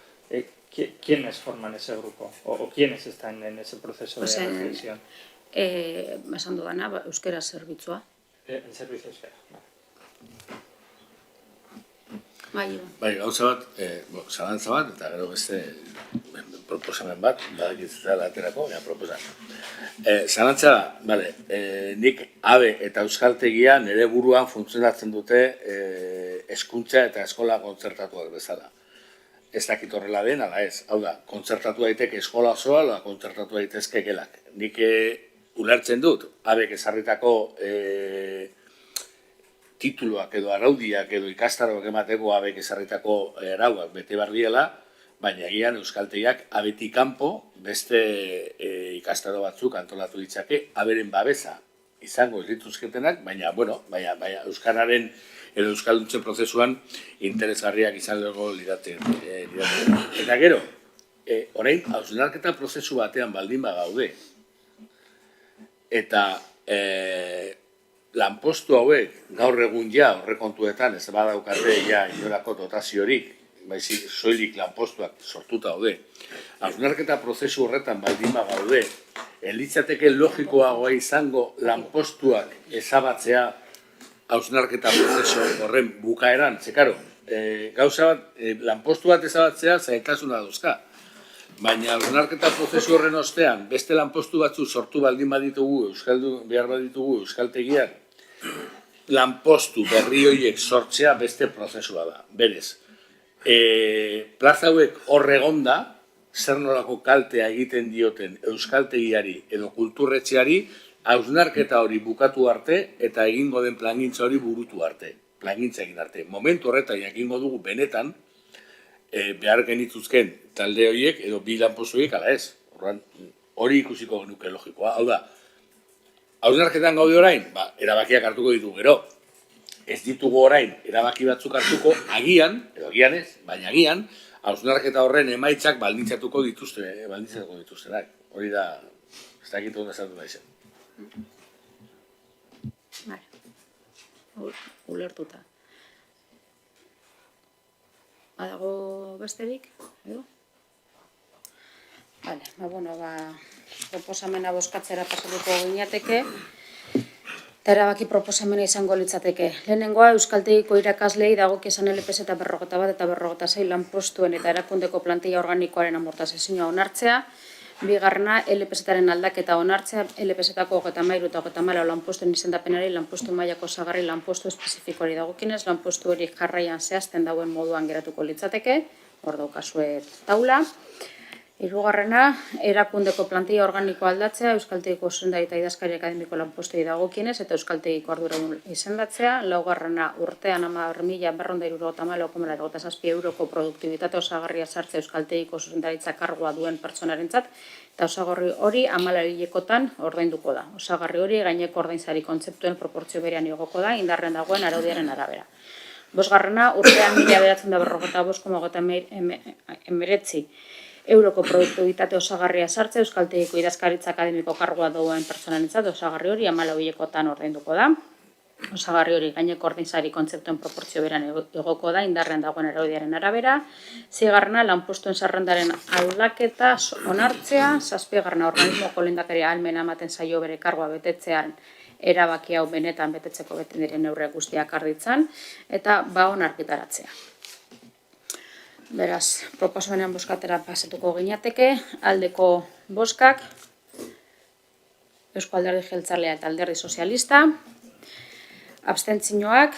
[SPEAKER 4] ¿quiénes forman ese grupo? ¿O quiénes están en ese proceso de reflexión?
[SPEAKER 1] Esan dudana, euskera zerbitzua.
[SPEAKER 4] El servicio euskera.
[SPEAKER 2] Bai, gauza bat, zalantza bat, eta gero beste proposamen bat, badakitzea aterako, zalantza da, nik abe eta euskaltegia nire buruan funtzionatzen dute hezkuntza eta eskola kontzertatuak bezala. Ez dakit horrela den, ala ez. Hau da, kontzertatu daiteke eskola osoa, ala kontzertatu daitezke gelak. Nik ulertzen dut, abek ezarritako tituluak edo araudiak edo ikastaroak emateko abek ezarritako arauak bete behar diela, baina egian euskaltegiak abetik kanpo beste ikastaro batzuk antolatu ditzake, aberen babesa izango ez dituzketenak, baina euskararen edo euskalduntzen prozesuan interesgarriak izan dugu lidate. Eta gero, orain, hausnarketa prozesu batean baldin bagaude, eta lanpostu hauek gaur egun horrekontuetan ez badaukate inolako dotaziorik, baizik soilik lanpostuak sortuta daude. Hausnarketa prozesu horretan baldin bagaude, litzateke logikoagoa izango lanpostuak ezabatzea hausnarketa prozesu horren bukaeran, zekaro, gauza bat, lanpostu bat ezabatzea zailtasuna dauzka. Baina hausnarketa prozesu horren ostean, beste lanpostu batzu sortu baldin baditugu, behar baditugu euskaltegiak, lanpostu berri horiek sortzea beste prozesua da. Berez, plaza hauek horregonda, zer nolako kaltea egiten dioten euskaltegiari edo kulturretxeari, hausnarketa hori bukatu arte eta egingo den plangintza hori burutu arte. Plangintza egin arte. Momentu horretan egingo dugu benetan, behar genituzken talde horiek edo bi lanpostu horiek ala ez. Hori ikusiko genuke logikoa. Hau da, hausnarketan gaude orain, erabakiak hartuko ditugu gero. Ez ditugu orain erabaki batzuk hartuko, agian, edo agian ez, baina agian, hausnarketa horren emaitzak baldintzatuko dituztenak. Hori da, ez dakit ondo esan du da izan.
[SPEAKER 1] Ulertuta. Badago besterik? Proposamena bozkatzera pasatuko gineateke, eta erabaki proposamena izango litzateke. Lehenengoa, euskaltegiko irakaslei dagokizan LPS eta 51 eta 56 lanpostuen eta erakundeko plantilla organikoaren amortizazioa onartzea. Bigarrena, LPS-aren aldaketa onartzea, LPS-etako 33 eta 34 lanpostuen izendapenari lanpostu mailako osagarri lanpostu espezifikoari dagokinez, lanpostu hori jarraian zehazten dauen moduan geratuko litzateke, hor daukazue taula. Hirugarrena, erakundeko plantilla organiko aldatzea, euskaltegiko zuzendari eta idazkari akademiko lanpostuei dagokienez eta euskaltegiko arduradun izendatzea. Laugarrena, urtean 10.474,87 euroko produktibitate osagarria sartzea euskaltegiko zuzendaritza kargoa duen pertsonarentzat, eta osagarri hori 14 hilekotan ordainduko da. Osagarri hori gaineko ordainsari kontzeptuen proportzio berean igoko da, indarrean dagoen araudiaren arabera. Bosgarrena, urtean 1945,19 euroko produktibitate osagarria sartzea euskaltegiko idazkaritza akademiko kargoa duen pertsonarentzat, osagarri hori 14 hilekotan ordainduko da. Osagarri hori gaineko ordainsari kontzeptuen proportzio beran igoko da, indarrean dagoen araudiaren arabera. Seigarrena, lanpostuen zerrendaren aldaketa onartzea. Zazpigarrena, organismoko lehendakari ahalmena ematen zaio bere kargoa betetzean erabaki hau benetan betetzeko beten diren neurriak guztiak arditzan, eta baon argitaratzea. Beraz, proposamenean bozkatera pasatuko gineateke, aldeko bozkak, Eusko Alderdi Jeltzalea eta Alderdi Sozialista, abstentzioak,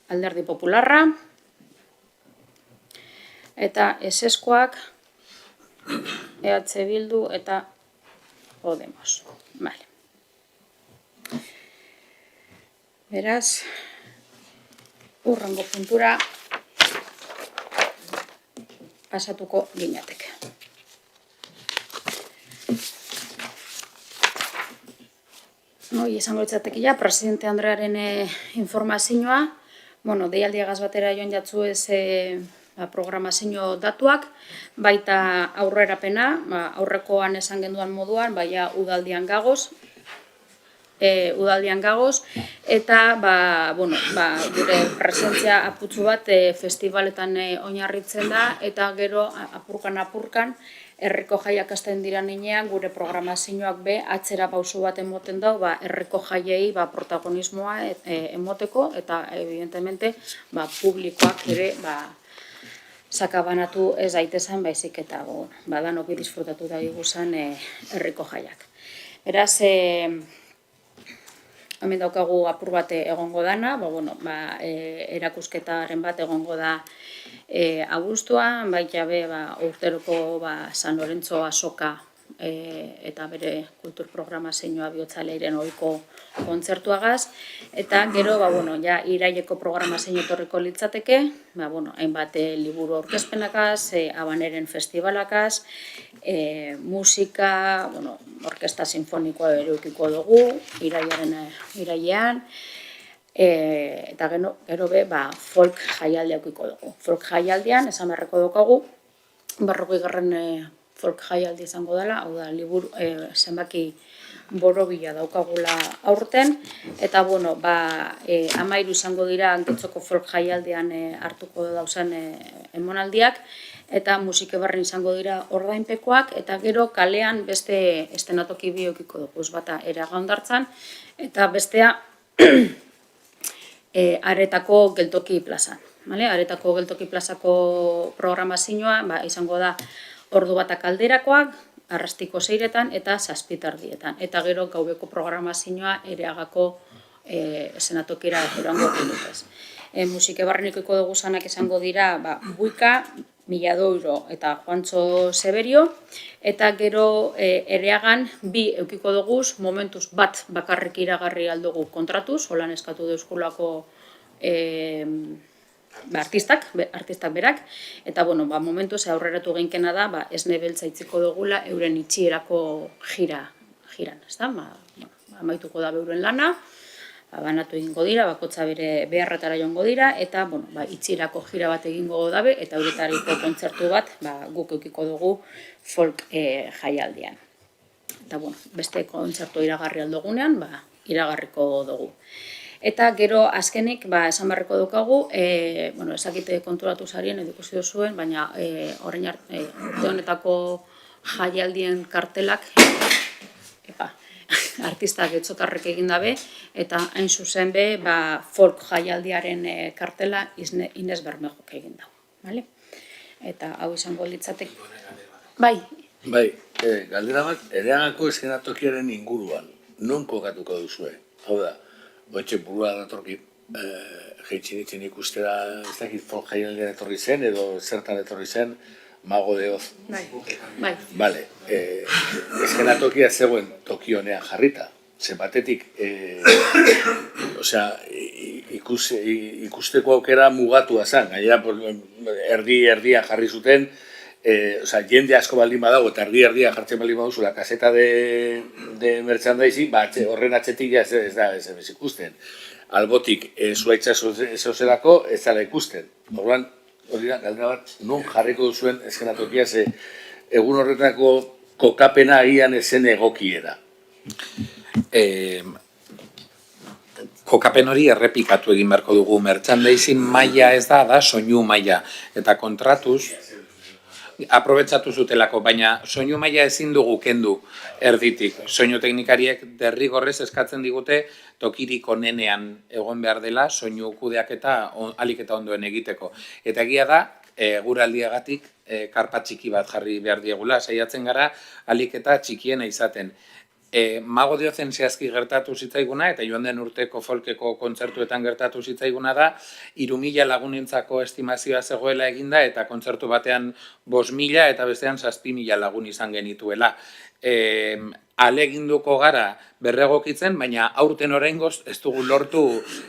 [SPEAKER 1] Alderdi Popularra, eta eseskoak, EH Bildu eta Podemos. Beraz, hurrengo puntura pasatuko gineateke. Izango litzatekia, presidente Andrearen informazioa, deialdiagaz batera joan jatzu ez programazio datuak, baita aurrerapena, aurrekoan esan genduan moduan, baina udaldian gagoz, udaldian gagoz, eta gure presentzia aputxu bat festivaletan oinarritzen da, eta gero apurkan herriko jaiak hasten dira ninean, gure programazioak atzera pauso bat emoten dau, herriko jaiei protagonismoa emoteko, eta evidentemente publikoak ere sakabanatu ez daitezen baizik eta danoki disfrutatu da diguzan herriko jaiak. Beraz, hemen daukagu apur bat egongo dana, erakusketaren bat egongo da abuztuan, baita urteroko San Lorenzo azoka eta bere kultur programazioa bihotzaleiren ohiko kontzertuagaz, eta gero iraileko programazio etorriko litzateke, hainbat liburu aurkezpenakaz, Habaneren festivalakaz, musika, orkesta sinfonikoa ere edukiko dugu, irailean, eta gero folk jaialdia edukiko dugu. Folk jaialdian, esan beharreko daukagu, 40. folk jaialdi izango dela, hau da, liburu zenbaki borobila daukagula aurten, eta 13 izango dira Anketzoko folk jaialdian hartuko dauzan emonaldiak, eta musikebarren izango dira ordainpekoak, eta gero kalean beste estenatoki bi edukiko dugu, bata Eragandartzan, eta bestea Aretako Geltoki plazan. Aretako Geltoki plazako programazioa izango da ordu batak alderakoak, arrastiko 6etan eta 7:30. Eta gero gaubeko programazioa Ereagako esenatokira joango dutez. Musikebarreniko dugu zanak izango dira Buika, Milladoiro eta Juantxo Severio, eta gero Ereagan bi edukiko dugu, momentuz bat bakarrik iragarri aldugu kontratuz, holan eskatu deuskulako artistak berak, eta momentuz aurreratu geinkena da, esne beltza itziko dugula euren itxierako jiran, amaituko da beuren lana, banatu egingo dira, bakotza bere beharretara joango dira, eta itxierako jira bat egingo dabe, eta euretariko kontzertu bat guk eukiko dugu folk jaialdian. Eta beste kontzertu iragarri aldugunean, iragarriko dugu. Eta gero azkenik, esan beharreko daukagu, ezakite konturatu zarien, edikusi duzuen, baina horrein urte honetako jaialdien kartelak, artistak etxotarrek egin dabe, eta hain zuzen folk jaialdiaren kartela Ines Bermejok egin dau. Eta hau izango litzatek. Bai,
[SPEAKER 2] galdera bat, Ereagako eszenatokiaren inguruan, non kokatuko duzue? Hau da, boetxe burua datorki jeitxinitzen ikustera, ez dakit folk jaialdian etorri zen, edo zertan etorri zen, Mago de Oz.
[SPEAKER 1] Bai.
[SPEAKER 2] Bale, eszenatokia zegoen toki honean jarrita. Zen batetik, ikusteko aukera mugatua zen. Gainera, erdian jarri zuten, jende asko baldin badago, eta erdia jartzen baldin baduzu, la kaseta de merchandising, horren atzetik ez da ez ikusten. Albotik, zuaitza ezozelako ez dara ikusten. Horren, hori da, galdera bat, non jarriko duzuen eszenatokia, egun horretako kokapena agian ezen egokiera.
[SPEAKER 3] Kokapen hori errepikatu egin beharko dugu. Merchandising maila ez da soinu maila. Eta kontratuz, aprobetsatu zutelako, baina soinu maila ezin dugu kendu erditik. Soinu teknikariek derrigorrez eskatzen digute tokirik onenean egon behar dela soinu kudeaketa ahalik eta ondoen egiteko. Eta egia da, guraldiagatik karpa txiki bat jarri behar diegula, saiatzen gara ahalik eta txikiena izaten. Mago de Ozen zehazki gertatu zitzaiguna, eta joan den urteko folkeko kontzertuetan gertatu zitzaiguna da, 3.000 lagunentzako estimazioa zegoela eginda, eta kontzertu batean 5.000 eta bestean 7.000 lagun izan genituela. Aleginduko gara berregokitzen, baina aurten oraingoz ez dugu lortu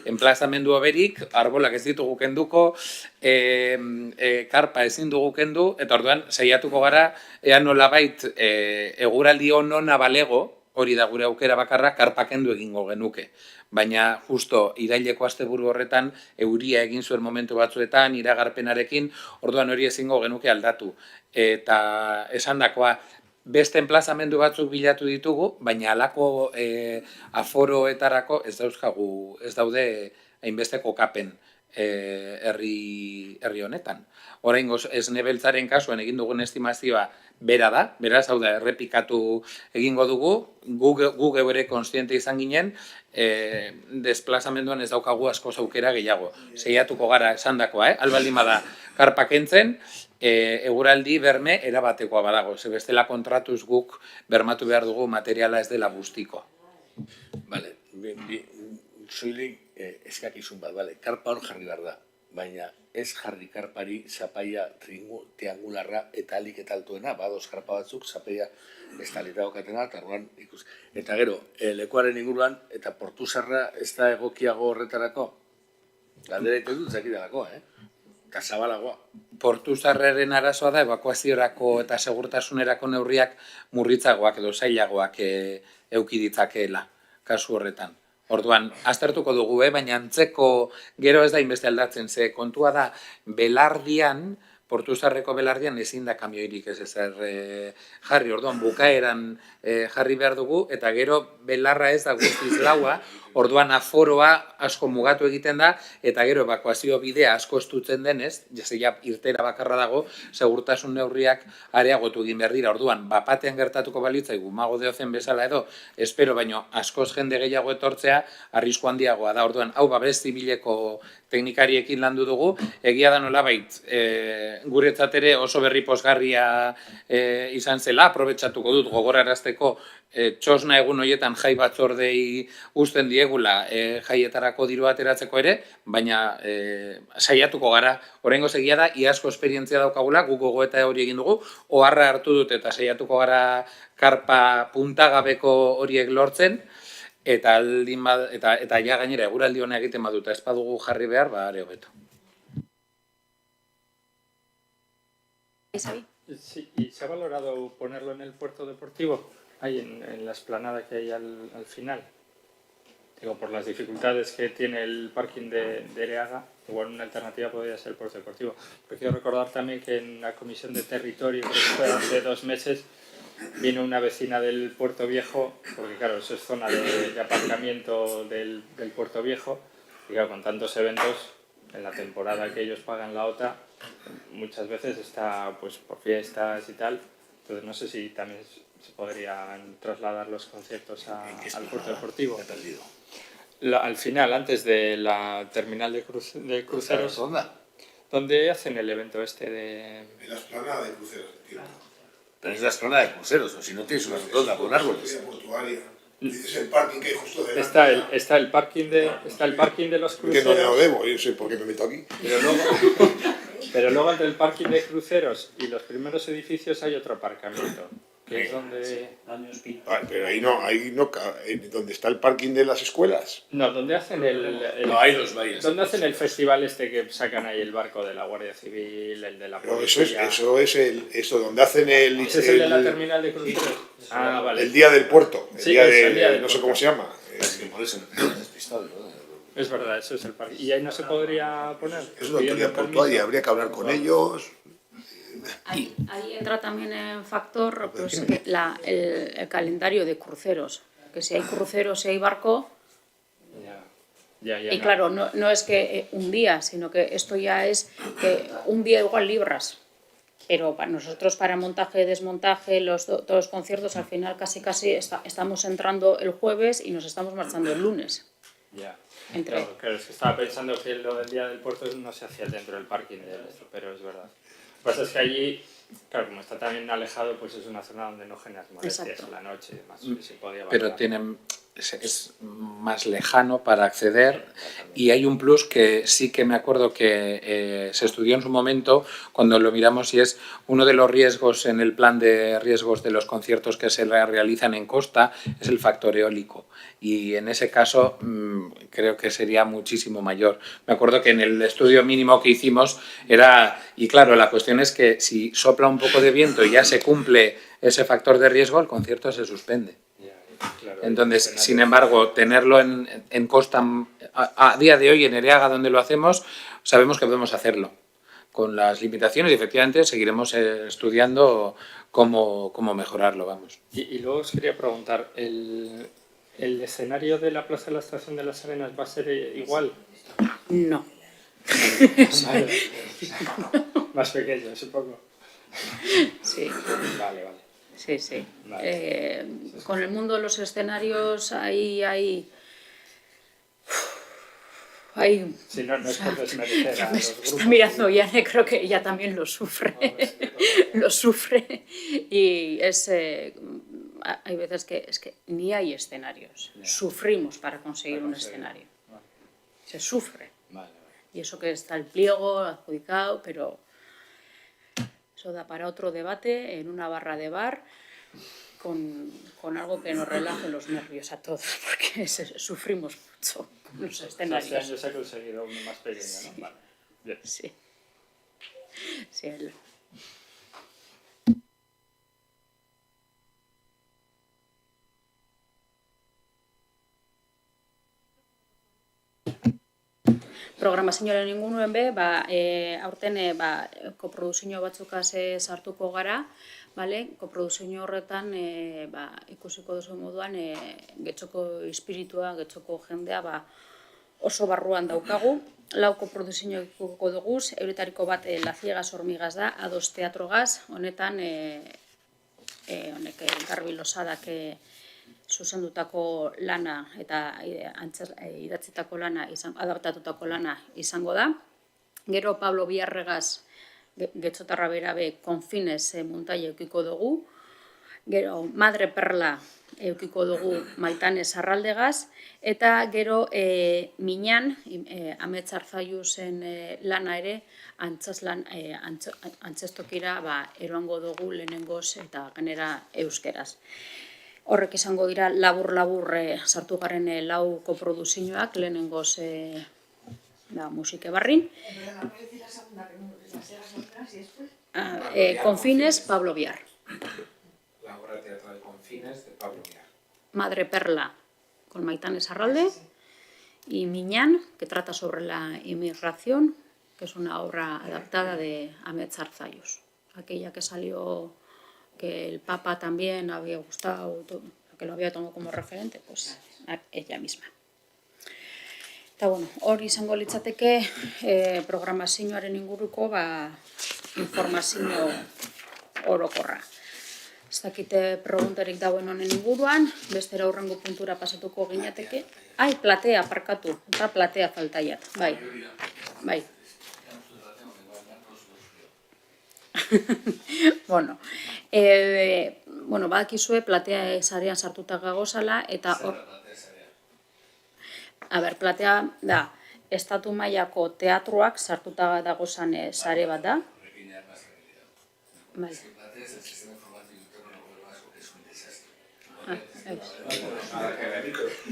[SPEAKER 3] enplazamendu berik, arbolak ez ditugu kenduko, karpa ezin dugu kendu, eta orduan saiatuko gara, ea nolabait eguraldi onona balego, hori da gure aukera bakarra, karpa kendu egingo genuke. Baina justo iraileko asteburu horretan euria egin zuen momentu batzuetan, iragarpenarekin, orduan hori ezingo genuke aldatu. Eta esandakoa, beste enplazamendu batzuk bilatu ditugu, baina halako aforoetarako ez daude hainbeste kokapen herri honetan. Oraingoz Esne Beltzaren kasuan egin dugun estimazioa bera da, beraz, hau da, errepikatu egingo dugu, gu geure kontziente izan ginen, desplazamenduan ez daukagu asko aukera gehiago. Seiatuko gara esandakoa, albaldin bada karpak entzen, eguraldi berme erabatekoa badago, ze bestela kontratuz guk bermatu behar dugu materiala ez dela bustiko.
[SPEAKER 2] Bale, soilik eskakizun bat, bale, karpa hor jarri behar da, baina ez jarri karpari zapaia triangularra eta alik eta altuena, badoz karpa batzuk zapaia ez talita daukatena, eta orduan ikus. Eta gero, lekuaren inguruan, eta portuzarra ez da egokiago horretarako, galdera ite dut zakidalako, eta zabalagoa.
[SPEAKER 3] Portuzarraren arazoa da ebakuaziorako eta segurtasunerako neurriak murritzagoak edo zailagoak euki ditzakeela, kasu horretan. Orduan, aztertuko dugu, baina antzeko gero ez da inbeste aldatzen, ze kontua da belardian, Portuzarreko belardian ezin da kamioirik ez ezer jarri, orduan bukaeran jarri behar dugu, eta gero belarra ez da guztiz laua, orduan aforoa asko mugatu egiten da, eta gero ebakuazio bidea asko estutzen denez, ja irtera bakarra dago, segurtasun neurriak areagotu egin behar dira, orduan, bapatean gertatuko balitzaigu, mago deozen bezala edo, espero baino askoz jende gehiago etortzea, arrisku handiagoa da, orduan, hau babes zibileko teknikariekin landu dugu, egia da nolabait, guretzat ere oso berri pozgarria izan zela, aprobetxatuko dut gogorarazteko txosna egun horietan jai batzordei uzten diegula jaietarako diru ateratzeko ere, baina saiatuko gara, oraingoz egia da, iazko esperientzia daukagula, guk gogoeta hori egin dugu, oharra hartu dut eta saiatuko gara karpa puntagabeko horiek lortzen, eta ja gainera eguraldi hona egiten baduta ez badugu jarri behar, are hobeto.
[SPEAKER 4] Sí, ¿y se ha valorado ponerlo en el puerto deportivo? Ahí en la explanada que hay al final. Digo, por las dificultades que tiene el parking de Ereaga, igual una alternativa podría ser el puerto deportivo. Pero quiero recordar también que en la comisión de territorio, creo que fue hace 2 meses, vino una vecina del Puerto Viejo, porque claro, eso es zona de aparcamiento del Puerto Viejo, y claro, con tantos eventos, en la temporada que ellos pagan la OTA, muchas veces está pues por fiestas y tal, entonces no sé si también se podrían trasladar los conciertos al puerto deportivo. Al final, antes de la terminal de cruceros, ¿dónde hacen el evento este de...?
[SPEAKER 5] En la explanada de cruceros, entiendo.
[SPEAKER 2] Pero es la explanada de cruceros, o si no tienes una rotonda con árboles.
[SPEAKER 5] Portuaria. Dices el parking que hay justo delante.
[SPEAKER 4] Está el parking de los cruceros.
[SPEAKER 5] Que no lo debo, yo sé por qué me meto aquí.
[SPEAKER 4] Pero luego entre el parking de cruceros y los primeros edificios hay otro aparcamiento, que es donde...
[SPEAKER 5] Pero ahí no, donde está el parking de las escuelas.
[SPEAKER 4] No, donde hacen
[SPEAKER 2] No, hay los valles.
[SPEAKER 4] ¿Dónde hacen el festival este que sacan ahí el barco de la Guardia Civil, el de la
[SPEAKER 5] Pero
[SPEAKER 4] policía?
[SPEAKER 5] eso donde hacen el...
[SPEAKER 4] ¿Ese es el de la terminal de cruceros? Ah, vale.
[SPEAKER 5] El día del puerto, el
[SPEAKER 4] Sí,
[SPEAKER 5] día
[SPEAKER 4] el día
[SPEAKER 5] de...
[SPEAKER 4] del
[SPEAKER 5] no sé
[SPEAKER 4] puerto.
[SPEAKER 5] cómo se llama.
[SPEAKER 2] Es que por eso me tengo despistado, ¿no?
[SPEAKER 4] Es verdad, eso es el parque. ¿Y ahí no se podría poner?
[SPEAKER 5] Es una autoridad portuaria, habría que hablar con ellos.
[SPEAKER 1] Ahí entra también en factor pues, el calendario de cruceros, que si hay cruceros, si hay barco,
[SPEAKER 4] Ya,
[SPEAKER 1] y claro, no es que un día, sino que esto ya es que un día igual libras, pero para nosotros para montaje, desmontaje, todos los conciertos al final casi estamos entrando el jueves y nos estamos marchando el lunes.
[SPEAKER 4] Ya.
[SPEAKER 1] Entre...
[SPEAKER 4] Claro, es que estaba pensando que lo del día del puerto no se hacía dentro del parking, pero es verdad. Lo que pasa es que allí, claro, como está también alejado, pues es una zona donde no generas molestias en la noche y demás. Se podía
[SPEAKER 3] Pero es más lejano para acceder y hay un plus que sí que me acuerdo que se estudió en su momento cuando lo miramos y es uno de los riesgos en el plan de riesgos de los conciertos que se realizan en costa es el factor eólico y en ese caso creo que sería muchísimo mayor. Me acuerdo que en el estudio mínimo que hicimos y claro, la cuestión es que si sopla un poco de viento y ya se cumple ese factor de riesgo, el concierto se suspende. Entonces, sin embargo, tenerlo en costa, a día de hoy en Ereaga donde lo hacemos, sabemos que podemos hacerlo. con las limitaciones y efectivamente seguiremos estudiando cómo mejorarlo, vamos.
[SPEAKER 4] Y luego os quería preguntar, ¿el escenario de la Plaza de la Estación de las Arenas va a ser igual?
[SPEAKER 1] No.
[SPEAKER 4] Vale. Más pequeño, supongo.
[SPEAKER 1] Sí,
[SPEAKER 4] Vale.
[SPEAKER 1] sí, sí.
[SPEAKER 4] Vale.
[SPEAKER 1] Con el mundo de los escenarios hay
[SPEAKER 4] Sí, no es por desmerecer a
[SPEAKER 1] me
[SPEAKER 4] los
[SPEAKER 1] está
[SPEAKER 4] grupos.
[SPEAKER 1] mirando Yane, creo que ella también lo sufre. Lo sufre. Y hay veces que es que ni hay escenarios. Sufrimos para conseguir un escenario. Se sufre. Y eso que está el pliego adjudicado, pero eso da para otro debate en una barra de bar con algo que nos relaje los nervios a todos, porque sufrimos mucho con los escenarios.
[SPEAKER 4] Este año se ha conseguido uno más pequeño, ¿no? Vale. Bien.
[SPEAKER 1] Sí. Sí, programazioaren inguruan aurten koproduzio batzukaz sartuko gara, koproduzio horretan ikusiko duzu moduan getxoko espiritua, getxoko jendea oso barruan daukagu. 4 koproduzio ikuko dugu, euretariko bat La Ciegas Hormigas da, A2 Teatrogaz, honetan Garbi Losadak zuzendutako lana eta idatzitako lana, adaptatutako lana izango da. Gero Pablo Biarregaz, getxotarra berabe, Konfines muntaia eukiko dugu. Gero Madre Perla eukiko dugu Maitane Sarraldegaz. Eta gero Minan, Amets Arzaiuzen lana ere, antzestokira eroango dugu lehenengoz eta genera euskeraz. Horrek izango dira labur-labur sartu garen 4 koproduzioak lehenengoz musike barrin. Confines, Pablo Biar.
[SPEAKER 3] La obra teatral Confines de Pablo Biar.
[SPEAKER 1] Madre Perla, con Maitane Sarralde. Y Miñán, que trata sobre la inmigración, que es una obra adaptada de Amets Arzaius. Aquella que salió, que el Papa también había gustado, que lo había tomado como referente, pues ella misma. Eta hori izango litzateke programazioaren inguruko informazio orokorra. Ez dakite preguntarik dauen honen inguruan, bestera hurrengo puntura pasatuko ginateke. Platea, parkatu, eta platea faltaiat, bai. Badakizue platea sarean sartuta gagozala, eta platea da, estatu mailako teatroak sartuta dagozan sare bat da.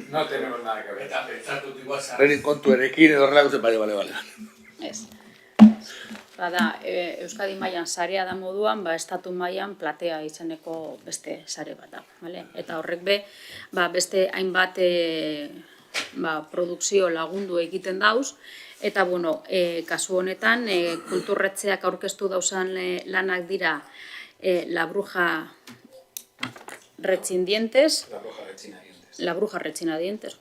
[SPEAKER 3] No tenemos nada que ver.
[SPEAKER 2] Sarreren kontuerekin edo horrela gutzen, bale.
[SPEAKER 1] Ez. Euskadi mailan sarea da moduan, estatu mailan platea izeneko beste sare bat da. Eta horrek beste hainbat produkzio lagundu egiten dauz, eta kasu honetan kulturretxeak aurkeztu dauzan lanak dira La Bruja Rechindientes. La Bruja Rechinadientes,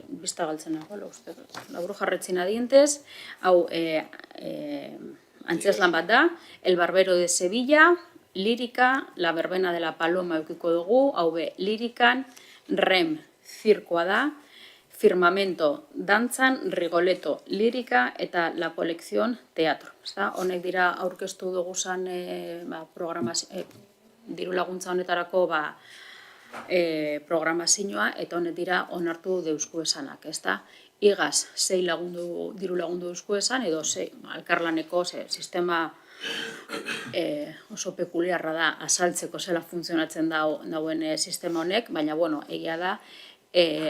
[SPEAKER 1] bista galtzen nagoela uste. La Bruja Rechinadientes, hau antzeslan bat da, El Barbero de Sevilla, Lírica, La Verbena de la Paloma eukiko dugu, hau Lírikan, Rem, zirkoa da, Firmamento, dantzan, Rigoletto, Lírica, eta La Colección, teatro. Honek dira aurkeztu duguzan diru laguntza honetarako programazioa, eta honek dira onartu deusku esanak. Igaz, 6 diru lagundu deusku esan, edo alkarlaneko sistema oso pekuliarra da azaltzeko zela funtzionatzen dauen sistema honek, baina egia da,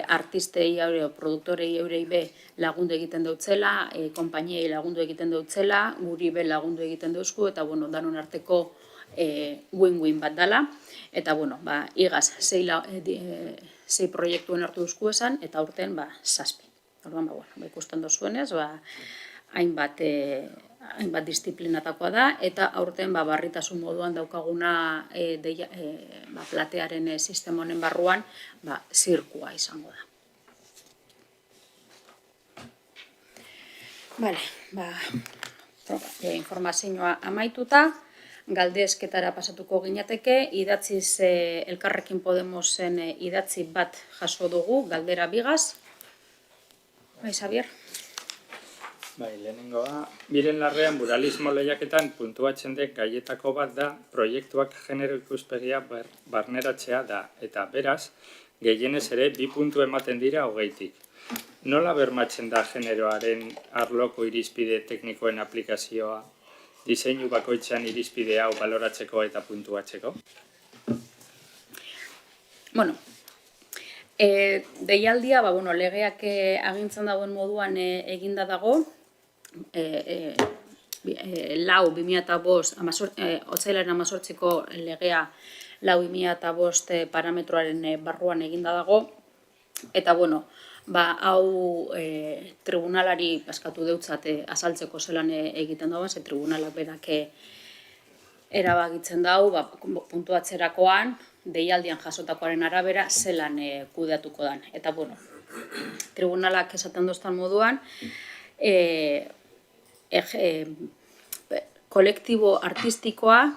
[SPEAKER 1] artistei, produktorei eurei lagundu egiten dutzela, konpainiei lagundu egiten dutzela, guri lagundu egiten duzku, eta danon arteko win-win bat dela. Eta, igaz, 6 proiektuen hartu duzku esan, eta aurten 7. Orduan, ikusten dozuenez, hainbat disiplinatakoa da, eta aurten barritasun moduan daukaguna platearen sistema honen barruan zirkua izango da. Informazioa amaituta, galdezketara pasatuko ginateke, idatziz Elkarrekin Podemosen idatzi bat jaso dugu, galdera bigaz. Xabier?
[SPEAKER 4] Bai, lehenengoa, Miren Larrean muralismo lehiaketan puntuatzen den gaietako bat da proiektuak genero ikuspegia barneratzea da, eta beraz, gehienez ere 2 puntu ematen dira 20tik. Nola bermatzen da generoaren arloko irizpide teknikoen aplikazioa, diseinu bakoitzean irizpide hau baloratzeko eta puntuatzeko?
[SPEAKER 1] Bueno, deialdia, legeak agintzen dagoen moduan eginda dago, 4/2005, otsailaren 18ko legea 4/2005 parametroaren barruan eginda dago, eta hau tribunalari eskatu deutzat azaltzeko zelan egiten dagoen, ze tribunalak berak erabakitzen dau, puntuatzerakoan, deialdian jasotakoaren arabera zelan kudeatuko dan. Eta, tribunalak esaten doztan moduan, kolektibo artistikoa,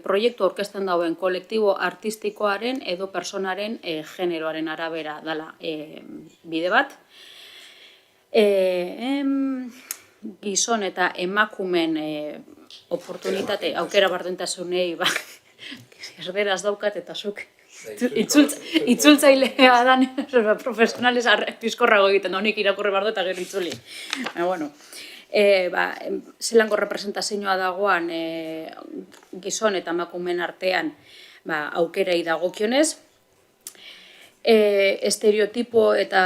[SPEAKER 1] proiektu aurkezten dauen kolektibo artistikoaren edo personaren generoaren arabera dela bide bat. Gizon eta emakumen oportunitate, aukera bardintasunei, erberaz daukat eta zuk itzultzailea dan, profesionales pizkorrago egiten da, honik irakurri bardo eta gero itzuli. Zelango representazioa dagoan gizon eta emakumeen artean aukerei dagokionez, estereotipo eta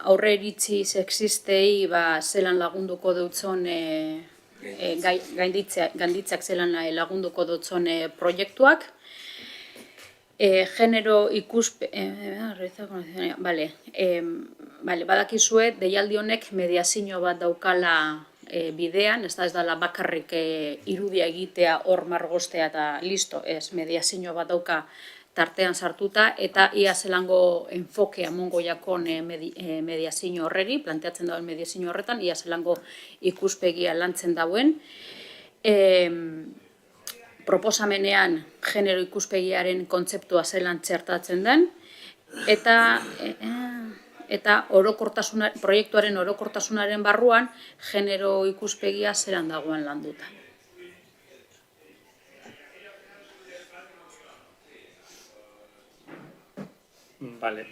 [SPEAKER 1] aurreiritzi sexistei zelan lagunduko dutzon gainditzeak zelan lagunduko dutzon proiektuak, genero badakizue deialdi honek mediazio bat daukala bidean, ez dela bakarrik irudia egitea, hor margostea eta listo, ez, mediazio bat dauka tartean sartuta, eta ia zelango enfokea mongo jakon mediazio horreri, planteatzen dauen mediazio horretan, ia zelango ikuspegia lantzen dauen. Proposamenean genero ikuspegiaren kontzeptua zelan txertatzen den, eta proiektuaren orokortasunaren barruan genero ikuspegia zelan dagoen landuta.
[SPEAKER 4] Vale,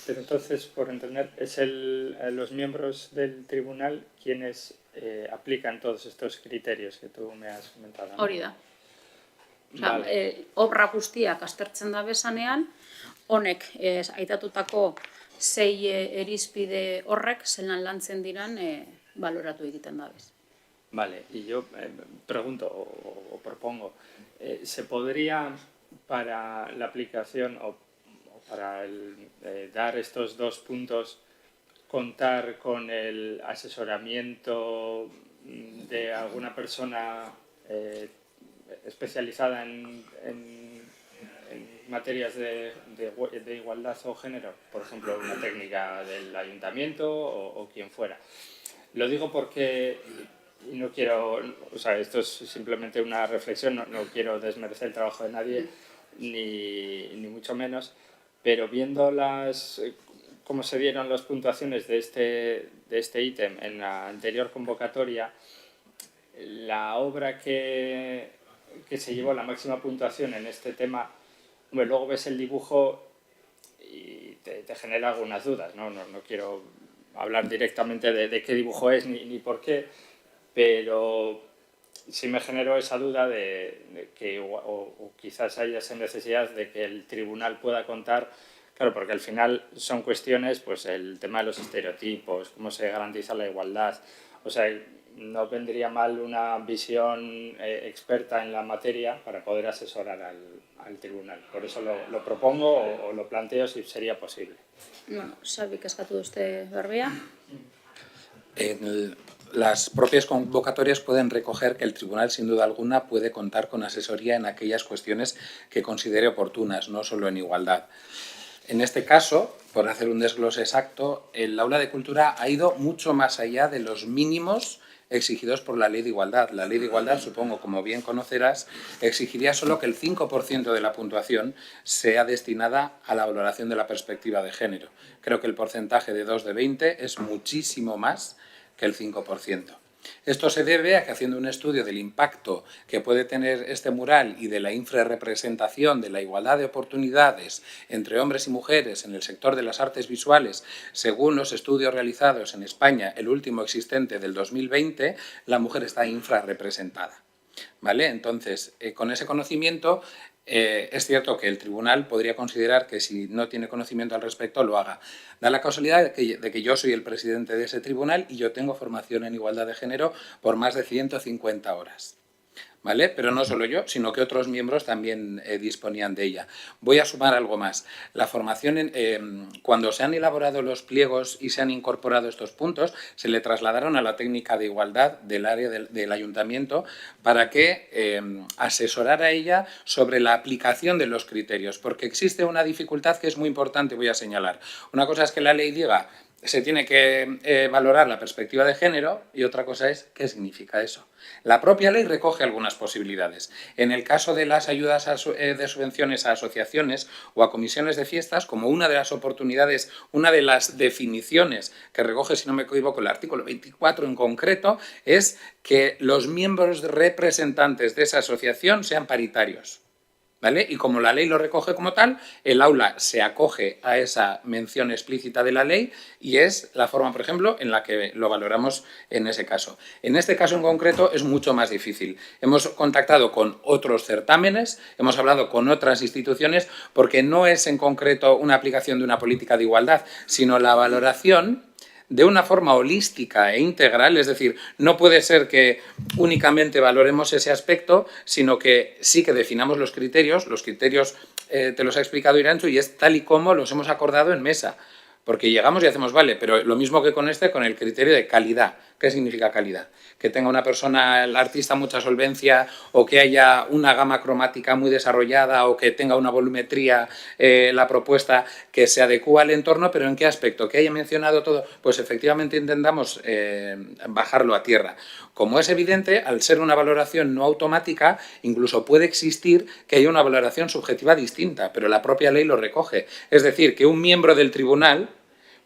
[SPEAKER 4] pero entonces, por entender, es los miembros del tribunal quienes aplican todos estos criterios que tú me has comentado, ¿no?
[SPEAKER 1] Hori da. Obra guztiak aztertzen da bezanean, honek aitatutako 6 irizpide horrek zelan lantzen diran baloratu egiten da bez.
[SPEAKER 4] Vale, y yo pregunto o propongo, ¿se podría para la aplicación o para dar estos 2 puntos contar con el asesoramiento de alguna persona especializada en materias de igualdad o género? Por ejemplo, una técnica del ayuntamiento o quien fuera. Lo digo porque no quiero, esto es simplemente una reflexión, no quiero desmerecer el trabajo de nadie, ni mucho menos, pero viendo cómo se dieron las puntuaciones de este ítem en la anterior convocatoria, la obra que se llevó la máxima puntuación en este tema, luego ves el dibujo y te genera algunas dudas, ¿no? No quiero hablar directamente de qué dibujo es ni por qué, pero sí me generó esa duda de que o quizás haya esa necesidad de que el tribunal pueda contar, claro, porque al final son cuestiones, pues el tema de los estereotipos, cómo se garantiza la igualdad, no vendría mal una visión experta en la materia para poder asesorar al tribunal. Por eso lo propongo o lo planteo si sería posible.
[SPEAKER 1] Bueno, Xabik eskatu duzte berbea.
[SPEAKER 3] Las propias convocatorias pueden recoger que el tribunal, sin duda alguna, puede contar con asesoría en aquellas cuestiones que considere oportunas, no solo en igualdad. En este caso, por hacer un desglose exacto, el aula de cultura ha ido mucho más allá de los mínimos exigidos por la Ley de Igualdad. La Ley de Igualdad, supongo, como bien conocerás, exigiría solo que el 5% de la puntuación sea destinada a la valoración de la perspectiva de género. Creo que el porcentaje de 2 de 20 es muchísimo más que el 5%. Esto se debe a que, haciendo un estudio del impacto que puede tener este mural y de la infrarrepresentación de la igualdad de oportunidades entre hombres y mujeres en el sector de las artes visuales, según los estudios realizados en España, el último existente del 2020, la mujer está infrarrepresentada. ¿Vale? Entonces, con ese conocimiento, es cierto que el tribunal podría considerar que si no tiene conocimiento al respecto lo haga. Da la casualidad de que yo soy el presidente de ese tribunal y yo tengo formación en igualdad de género por más de 150 horas. ¿Vale? Pero no solo yo, sino que otros miembros también disponían de ella. Voy a sumar algo más. La formación, cuando se han elaborado los pliegos y se han incorporado estos puntos, se le trasladaron a la técnica de igualdad del área del ayuntamiento para que asesorara a ella sobre la aplicación de los criterios, porque existe una dificultad que es muy importante, voy a señalar. Una cosa es que la ley diga se tiene que valorar la perspectiva de género y otra cosa es qué significa eso. La propia ley recoge algunas posibilidades. En el caso de las ayudas de subvenciones a asociaciones o a comisiones de fiestas, como una de las oportunidades, una de las definiciones que recoge, si no me equivoco, el artículo 24 en concreto, es que los miembros representantes de esa asociación sean paritarios. ¿Vale? Y como la ley lo recoge como tal, el aula se acoge a esa mención explícita de la ley y es la forma, por ejemplo, en la que lo valoramos en ese caso. En este caso en concreto es mucho más difícil. Hemos contactado con otros certámenes, hemos hablado con otras instituciones, porque no es en concreto una aplicación de una política de igualdad, sino la valoración de una forma holística e integral, es decir, no puede ser que únicamente valoremos ese aspecto, sino que sí que definamos los criterios te los ha explicado Irantxu y es tal y como los hemos acordado en mesa, porque llegamos y hacemos, vale, pero lo mismo que con con el criterio de calidad. ¿Qué significa calidad? Que tenga una persona, el artista, mucha solvencia o que haya una gama cromática muy desarrollada o que tenga una volumetría, la propuesta que se adecúa al entorno, pero ¿en qué aspecto? ¿Que haya mencionado todo? Pues efectivamente intentamos bajarlo a tierra. Como es evidente, al ser una valoración no automática, incluso puede existir que haya una valoración subjetiva distinta, pero la propia ley lo recoge. Es decir, que un miembro del tribunal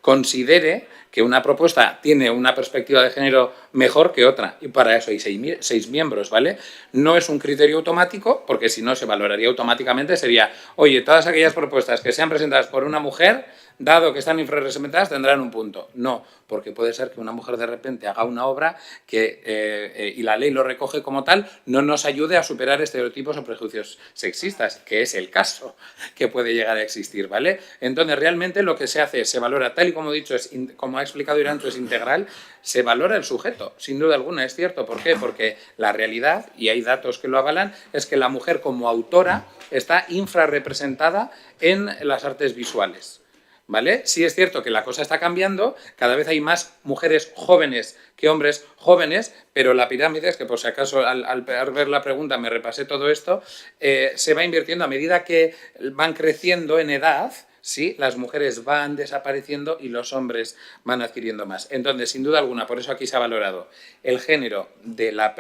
[SPEAKER 3] considere que una propuesta tiene una perspectiva de género mejor que otra, y para eso hay 6 miembros, ¿vale? No es un criterio automático, porque si no se valoraría automáticamente, sería, oye, todas aquellas propuestas que sean presentadas por una mujer, dado que están infrarrepresentadas, tendrán un punto. No, porque puede ser que una mujer de repente haga una obra que, y la ley lo recoge como tal, no nos ayude a superar estereotipos o prejuicios sexistas, que es el caso que puede llegar a existir, ¿vale? Entonces, realmente lo que se hace, se valora, tal y como he dicho, como ha explicado Irantxu, es integral, se valora el sujeto, sin duda alguna, es cierto. ¿Por qué? Porque la realidad, y hay datos que lo avalan, es que la mujer como autora está infrarrepresentada en las artes visuales. ¿Vale? Sí es cierto que la cosa está cambiando, cada vez hay más mujeres jóvenes que hombres jóvenes, pero la pirámide, es que por si acaso al ver la pregunta me repasé todo esto, se va invirtiendo a medida que van creciendo en edad. Sí, las mujeres van desapareciendo y los hombres van adquiriendo más. Entonces, sin duda alguna, por eso aquí se ha valorado el género de la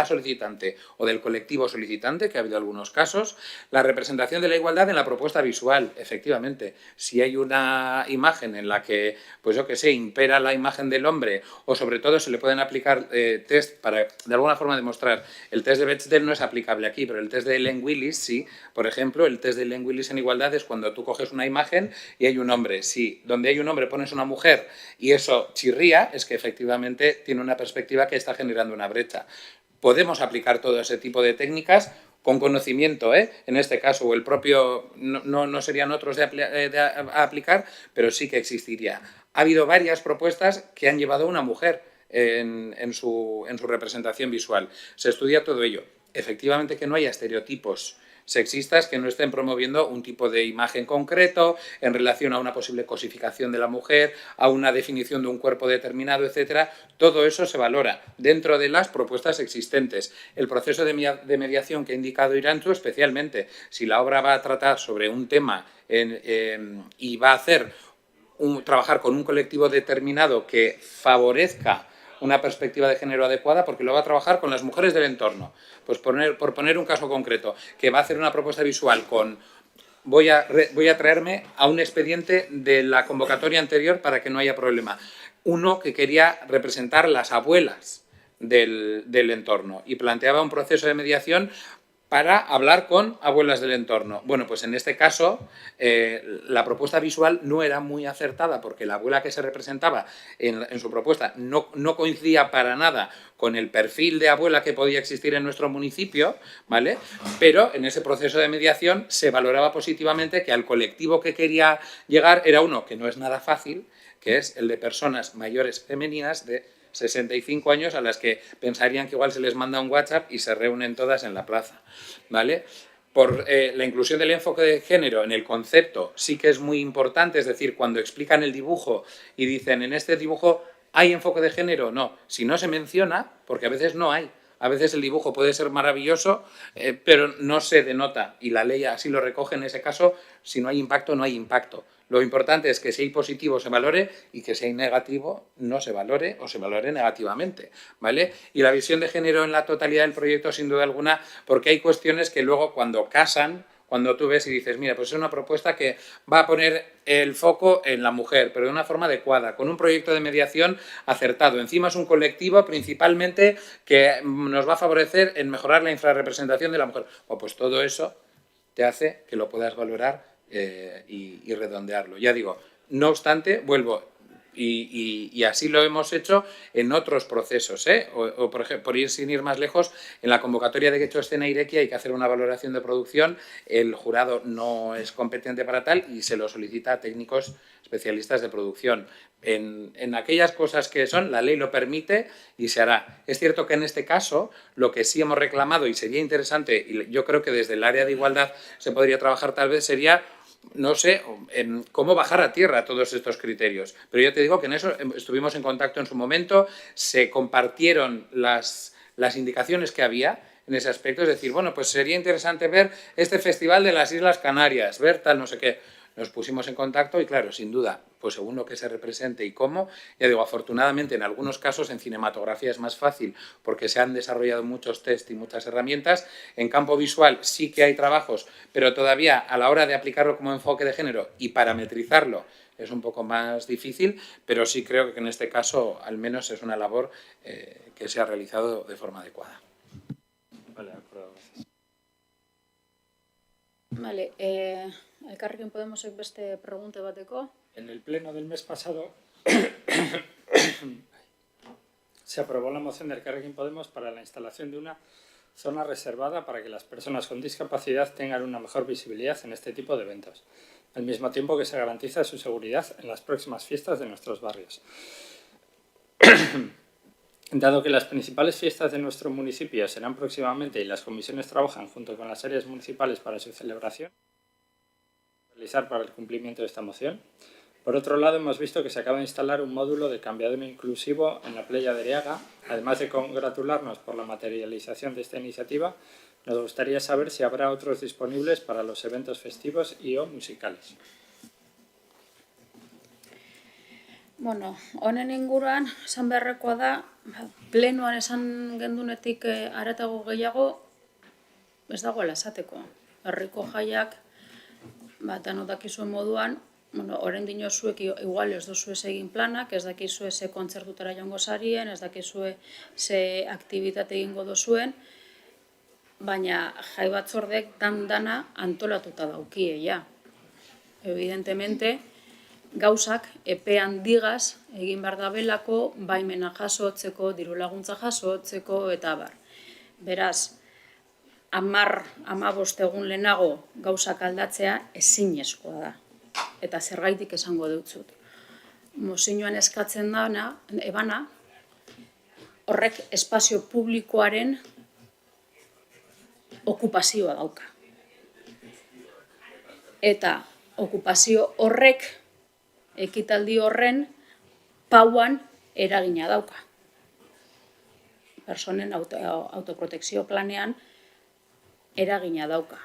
[SPEAKER 3] solicitante o del colectivo solicitante, que ha habido algunos casos, la representación de la igualdad en la propuesta visual, efectivamente. Si hay una imagen en la que, pues yo qué sé, impera la imagen del hombre, o sobre todo se le pueden aplicar test para de alguna forma demostrar, el test de Bechdel no es aplicable aquí, pero el test de Ellen-Willis sí. Por ejemplo, el test de Ellen-Willis en igualdad es cuando tú coges una imagen y hay un hombre. Si donde hay un hombre pones una mujer y eso chirría, es que efectivamente tiene una perspectiva que está generando una brecha. Podemos aplicar todo ese tipo de técnicas con conocimiento, en este caso, o el propio, no serían otros de aplicar, pero sí que existiría. Ha habido varias propuestas que han llevado a una mujer en su representación visual. Se estudia todo ello. Efectivamente que no haya estereotipos sexistas que no estén promoviendo un tipo de imagen concreto en relación a una posible cosificación de la mujer, a una definición de un cuerpo determinado, etcétera. Todo eso se valora dentro de las propuestas existentes. El proceso de mediación que ha indicado Irantzu, especialmente si la obra va a tratar sobre un tema y va a trabajar con un colectivo determinado que favorezca una perspectiva de género adecuada, porque lo va a trabajar con las mujeres del entorno. Pues por poner un caso concreto, que va a hacer una propuesta visual con... Voy a traerme a un expediente de la convocatoria anterior para que no haya problema. Uno que quería representar las abuelas del entorno y planteaba un proceso de mediación para hablar con abuelas del entorno. Bueno, pues en este caso la propuesta visual no era muy acertada porque la abuela que se representaba en su propuesta no coincidía para nada con el perfil de abuela que podía existir en nuestro municipio, ¿vale? Pero en ese proceso de mediación se valoraba positivamente que al colectivo que quería llegar era uno que no es nada fácil, que es el de personas mayores femeninas de 65 años a las que pensarían que igual se les manda un WhatsApp y se reúnen todas en la plaza, ¿vale? Por la inclusión del enfoque de género en el concepto sí que es muy importante, es decir, cuando explican el dibujo y dicen en este dibujo ¿hay enfoque de género? No, si no se menciona, porque a veces no hay. A veces el dibujo puede ser maravilloso, pero no se denota y la ley así lo recoge en ese caso, si no hay impacto, no hay impacto. Lo importante es que si hay positivo se valore y que si hay negativo no se valore o se valore negativamente, ¿vale? Y la visión de género en la totalidad del proyecto sin duda alguna, porque hay cuestiones que luego cuando casan, cuando tú ves y dices, mira, pues es una propuesta que va a poner el foco en la mujer, pero de una forma adecuada, con un proyecto de mediación acertado. Encima es un colectivo principalmente que nos va a favorecer en mejorar la infrarrepresentación de la mujer. Pues todo eso te hace que lo puedas valorar y redondearlo. Ya digo, no obstante, vuelvo, y así lo hemos hecho en otros procesos, o por ejemplo, por ir sin ir más lejos, en la convocatoria de Getxo Escena Irekia hay que hacer una valoración de producción, el jurado no es competente para tal y se lo solicita a técnicos especialistas de producción. En aquellas cosas que son, la ley lo permite y se hará. Es cierto que en este caso, lo que sí hemos reclamado y sería interesante, y yo creo que desde el área de igualdad se podría trabajar tal vez, sería no sé cómo bajar a tierra todos estos criterios. Pero yo te digo que en eso estuvimos en contacto en su momento, se compartieron las indicaciones que había en ese aspecto, es decir, bueno, pues sería interesante ver este festival de las Islas Canarias, ver tal no sé qué. Nos pusimos en contacto y claro, sin duda, pues según lo que se represente y cómo, ya digo, afortunadamente en algunos casos en cinematografía es más fácil porque se han desarrollado muchos test y muchas herramientas. En campo visual sí que hay trabajos, pero todavía a la hora de aplicarlo como enfoque de género y parametrizarlo es un poco más difícil, pero sí creo que en este caso al menos es una labor que se ha realizado de forma adecuada.
[SPEAKER 4] Vale, de acuerdo, gracias.
[SPEAKER 1] Vale, elkarrekin Podemosek beste pregunte bateko.
[SPEAKER 4] En el pleno del mes pasado se aprobó la moción del Elkarrekin Podemos para la instalación de una zona reservada para que las personas con discapacidad tengan una mejor visibilidad en este tipo de eventos, al mismo tiempo que se garantiza su seguridad en las próximas fiestas de nuestros barrios. Dado que las principales fiestas de nuestro municipio serán próximamente y las comisiones trabajan junto con las áreas municipales para su celebración, realizar para el cumplimiento de esta moción. Por otro lado, hemos visto que se acaba de instalar un módulo de cambiadero inclusivo en la playa de Areaga. Además de congratularnos por la materialización de esta iniciativa, nos gustaría saber si habrá otros disponibles para los eventos festivos y o musicales.
[SPEAKER 1] Bueno, honen inguruan, esan beharrekoa da, plenoan esan gendunetik haratago gehiago, ez dagoela esateko. Herriko jaiak, denok dakizuen moduan, bueno, orain dino zuek igual ez duzue egin planak, ez dakizue ze kontzertutara joango zarien, ez dakizue ze aktibitate egingo duzuen, baina jai batzordek dana antolatuta daukie, ja. Evidentemente, gauzak epean digaz egin behar dabelako, baimena jasotzeko, diru laguntza jasotzeko, eta bar. Beraz, 10-15 egun lehenago gauzak aldatzea ezinezkoa da. Eta zergaitik esango dutzut. Mozioan eskatzen dana, ebana, horrek espazio publikoaren okupazioa dauka. eta okupazio horrek, ekitaldi horren, pauan eragina dauka. Personen autoprotekzio planean eragina dauka.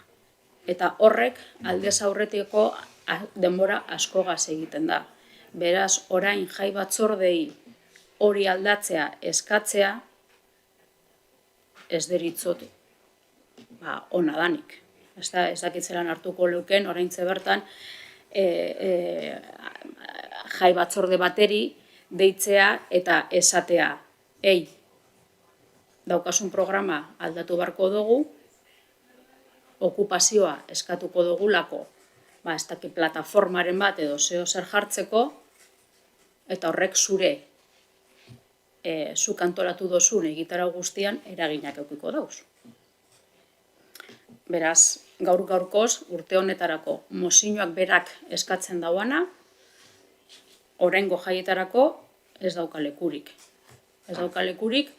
[SPEAKER 1] Eta horrek aldez aurretiko denbora askogaz egiten da. Beraz, orain jai batzordei hori aldatzea, eskatzea, ez deritzot ona danik. Ez dakitzelan hartuko leuken, oraintze bertan, jai batzorde bateri deitzea eta esatea. Daukasun programa aldatu beharko dugu, okupazioa eskatuko dugulako, ez dakit plataformaren bat edo zeo zer jartzeko, eta horrek zuk antolatu dozun egitarau guztian eraginak eukiko dauz. Beraz, gaur-gaurkoz, urte honetarako mozioak berak eskatzen dauana, oraingo jaietarako ez dauka lekurik. Ez dauka lekurik,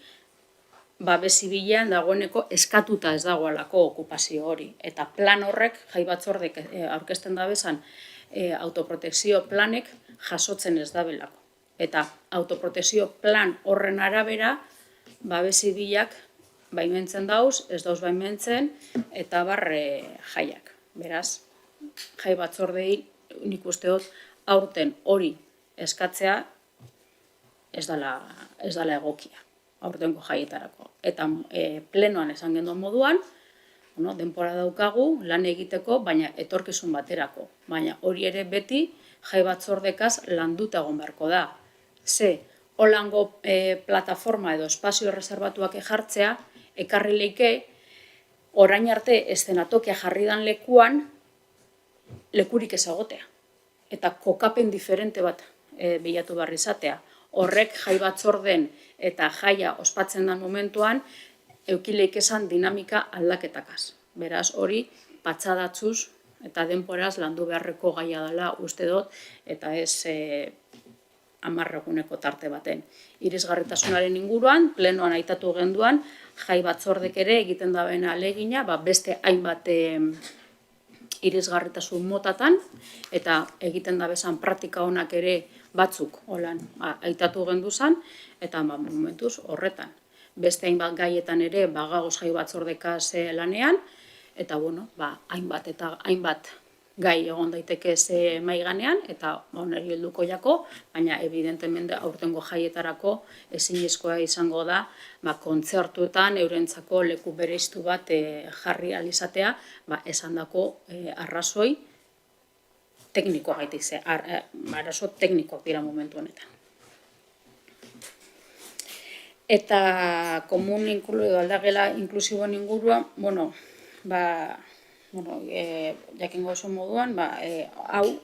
[SPEAKER 1] babes zibilean dagoeneko eskatuta ez dagoelako okupazio hori. Eta plan horrek, jai batzordek aurkezten dabezan, autoprotekzio planek jasotzen ez dabelako. Eta autoprotekzio plan horren arabera, babes zibilak baimentzen dauz, ez dauz baimentzen, eta jaiak. Beraz, jai batzordei nik uste dut aurten hori eskatzea ez dela egokia, aurtengo jaietarako. Eta plenoan esan genuen moduan, denbora daukagu lan egiteko, baina etorkizun baterako. Baina hori ere beti jai batzordekaz landuta egon beharko da. Holango plataforma edo espazio reservatuak jartzea, ekarri leike, orain arte eszenatokia jarri dan lekuan, lekurik ezagotea. Eta kokapen diferente bat bilatu behar izatea. Horrek jai batzorden eta jaia ospatzen den momentuan, eukileik esan dinamika aldaketakaz. Beraz, hori patxadatzuz eta denporaz landu beharreko gaia dela uste dut, eta ez 10 eguneko tarte baten. Irisgarritasunaren inguruan, plenoan aitatu genduan, jai batzordek ere egiten daben ahalegina, beste hainbat irisgarritasun motatan, eta egiten dabezan praktika honak ere batzuk aitatu genduzan, eta momentuz horretan. Beste hainbat gaietan ere gagoz jai batzordekaz lanean, eta hainbat gai egon daiteke mahai ganean, eta oneri helduko jako, baina evidentemente aurtengo jaietarako ezinezkoa izango da kontzertuetan eurentzako leku bereiztu bat jarri alizatea, esandako arrazoi tekniko gaitik ze, arazo teknikoak dira momentu honetan. Eta aldagela inklusiboen inguruan, jakingo oso moduan, hau,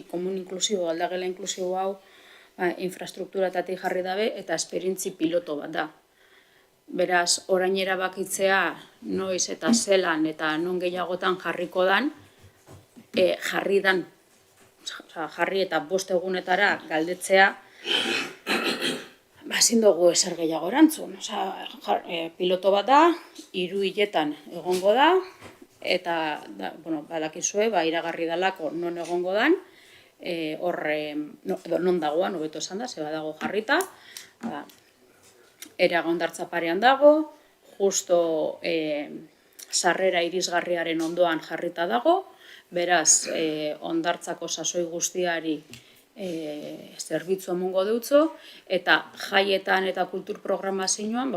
[SPEAKER 1] komun inklusibo, aldagela inklusibo hau, infrastrukturatatik jarri dabe eta esperientzi piloto bat da. Beraz, orain erabakitzea noiz eta zelan eta non gehiagotan jarriko dan, jarri eta 5 egunetara galdetzea, ezin dugu ezer gehiago erantzun. Piloto bat da, 3 hiletan egongo da, eta badakizue, iragarri dalako non egongo dan, non dagoan, hobeto esan da, zeba dago jarrita, Eraga Hondartza parean dago, justo sarrera irisgarriaren ondoan jarrita dago, beraz, Hondartzako sasoi guztiari zerbitzu emongo deutzo, eta jaietan eta kultur programazioan,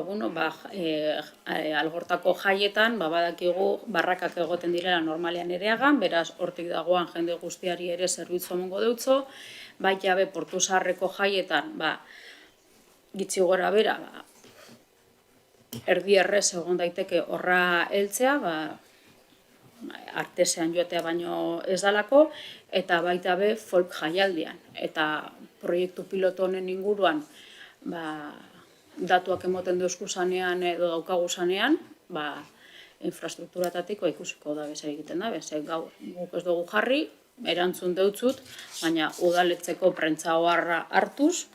[SPEAKER 1] Algortako jaietan, badakigu barrakak egoten direla normalean Ereagan, beraz, hortik dagoan jende guztiari ere zerbitzu emongo deutzo, baita Portu Zaharreko jaietan, gitxi gora bera, erdi errez egon daiteke horra heltzea, artesean joatea baino ez dalako, eta baita folk jaialdian. Eta proiektu piloto honen inguruan datuak emoten duzku zanean edo daukagu zanean, infrastrukturatatiko ikusiko da bezer egiten da, guk ez dugu jarri, erantzun deutzut, baina udaletzeko prentza oharra hartuz,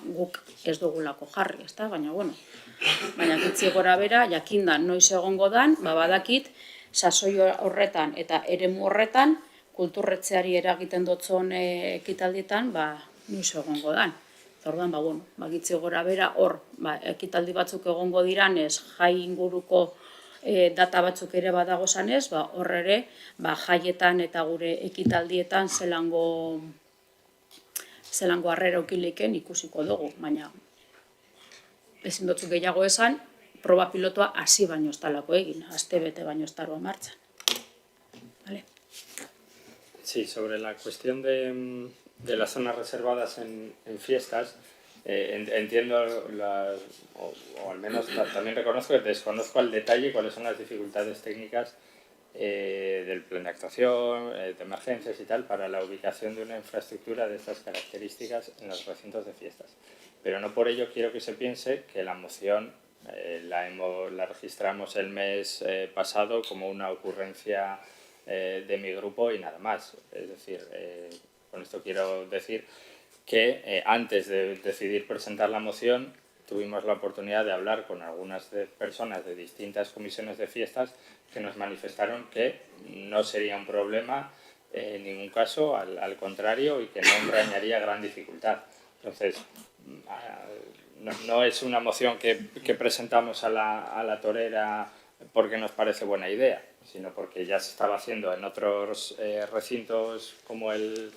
[SPEAKER 1] guk ez dugulako jarri, baina gitzi gora bera, jakinda noiz egongo dan, badakit sasoi horretan eta eremu horretan, kulturretzeari eragiten dotzon ekitaldietan, noiz egongo dan. Orduan, gitzi gora bera, hor, ekitaldi batzuk egongo diranez, jai inguruko data batzuk ere badago zanez, hor ere, jaietan eta gure ekitaldietan zelango harrera ukiliken ikusiko dugu, baina ezin dutzu gehiago esan, proba pilotoa hasi baino ez talako egin, aste bete baino ez taroa martxan. Vale.
[SPEAKER 4] Sí, sobre la cuestión de las zonas reservadas en fiestas, entiendo, o al menos también reconozco que desconozco al detalle cuáles son las dificultades técnicas del plan de actuación, de emergencias y tal, para la ubicación de una infraestructura de estas características en los recintos de fiestas. Pero no por ello quiero que se piense que la moción la registramos el mes pasado como una ocurrencia de mi grupo y nada más. Es decir, con esto quiero decir que antes de decidir presentar la moción tuvimos la oportunidad de hablar con algunas personas de distintas comisiones de fiestas que nos manifestaron que no sería un problema en ningún caso, al contrario, y que no entrañaría gran dificultad. Entonces, no es una moción que presentamos a la torera porque nos parece buena idea, sino porque ya se estaba haciendo en otros recintos como el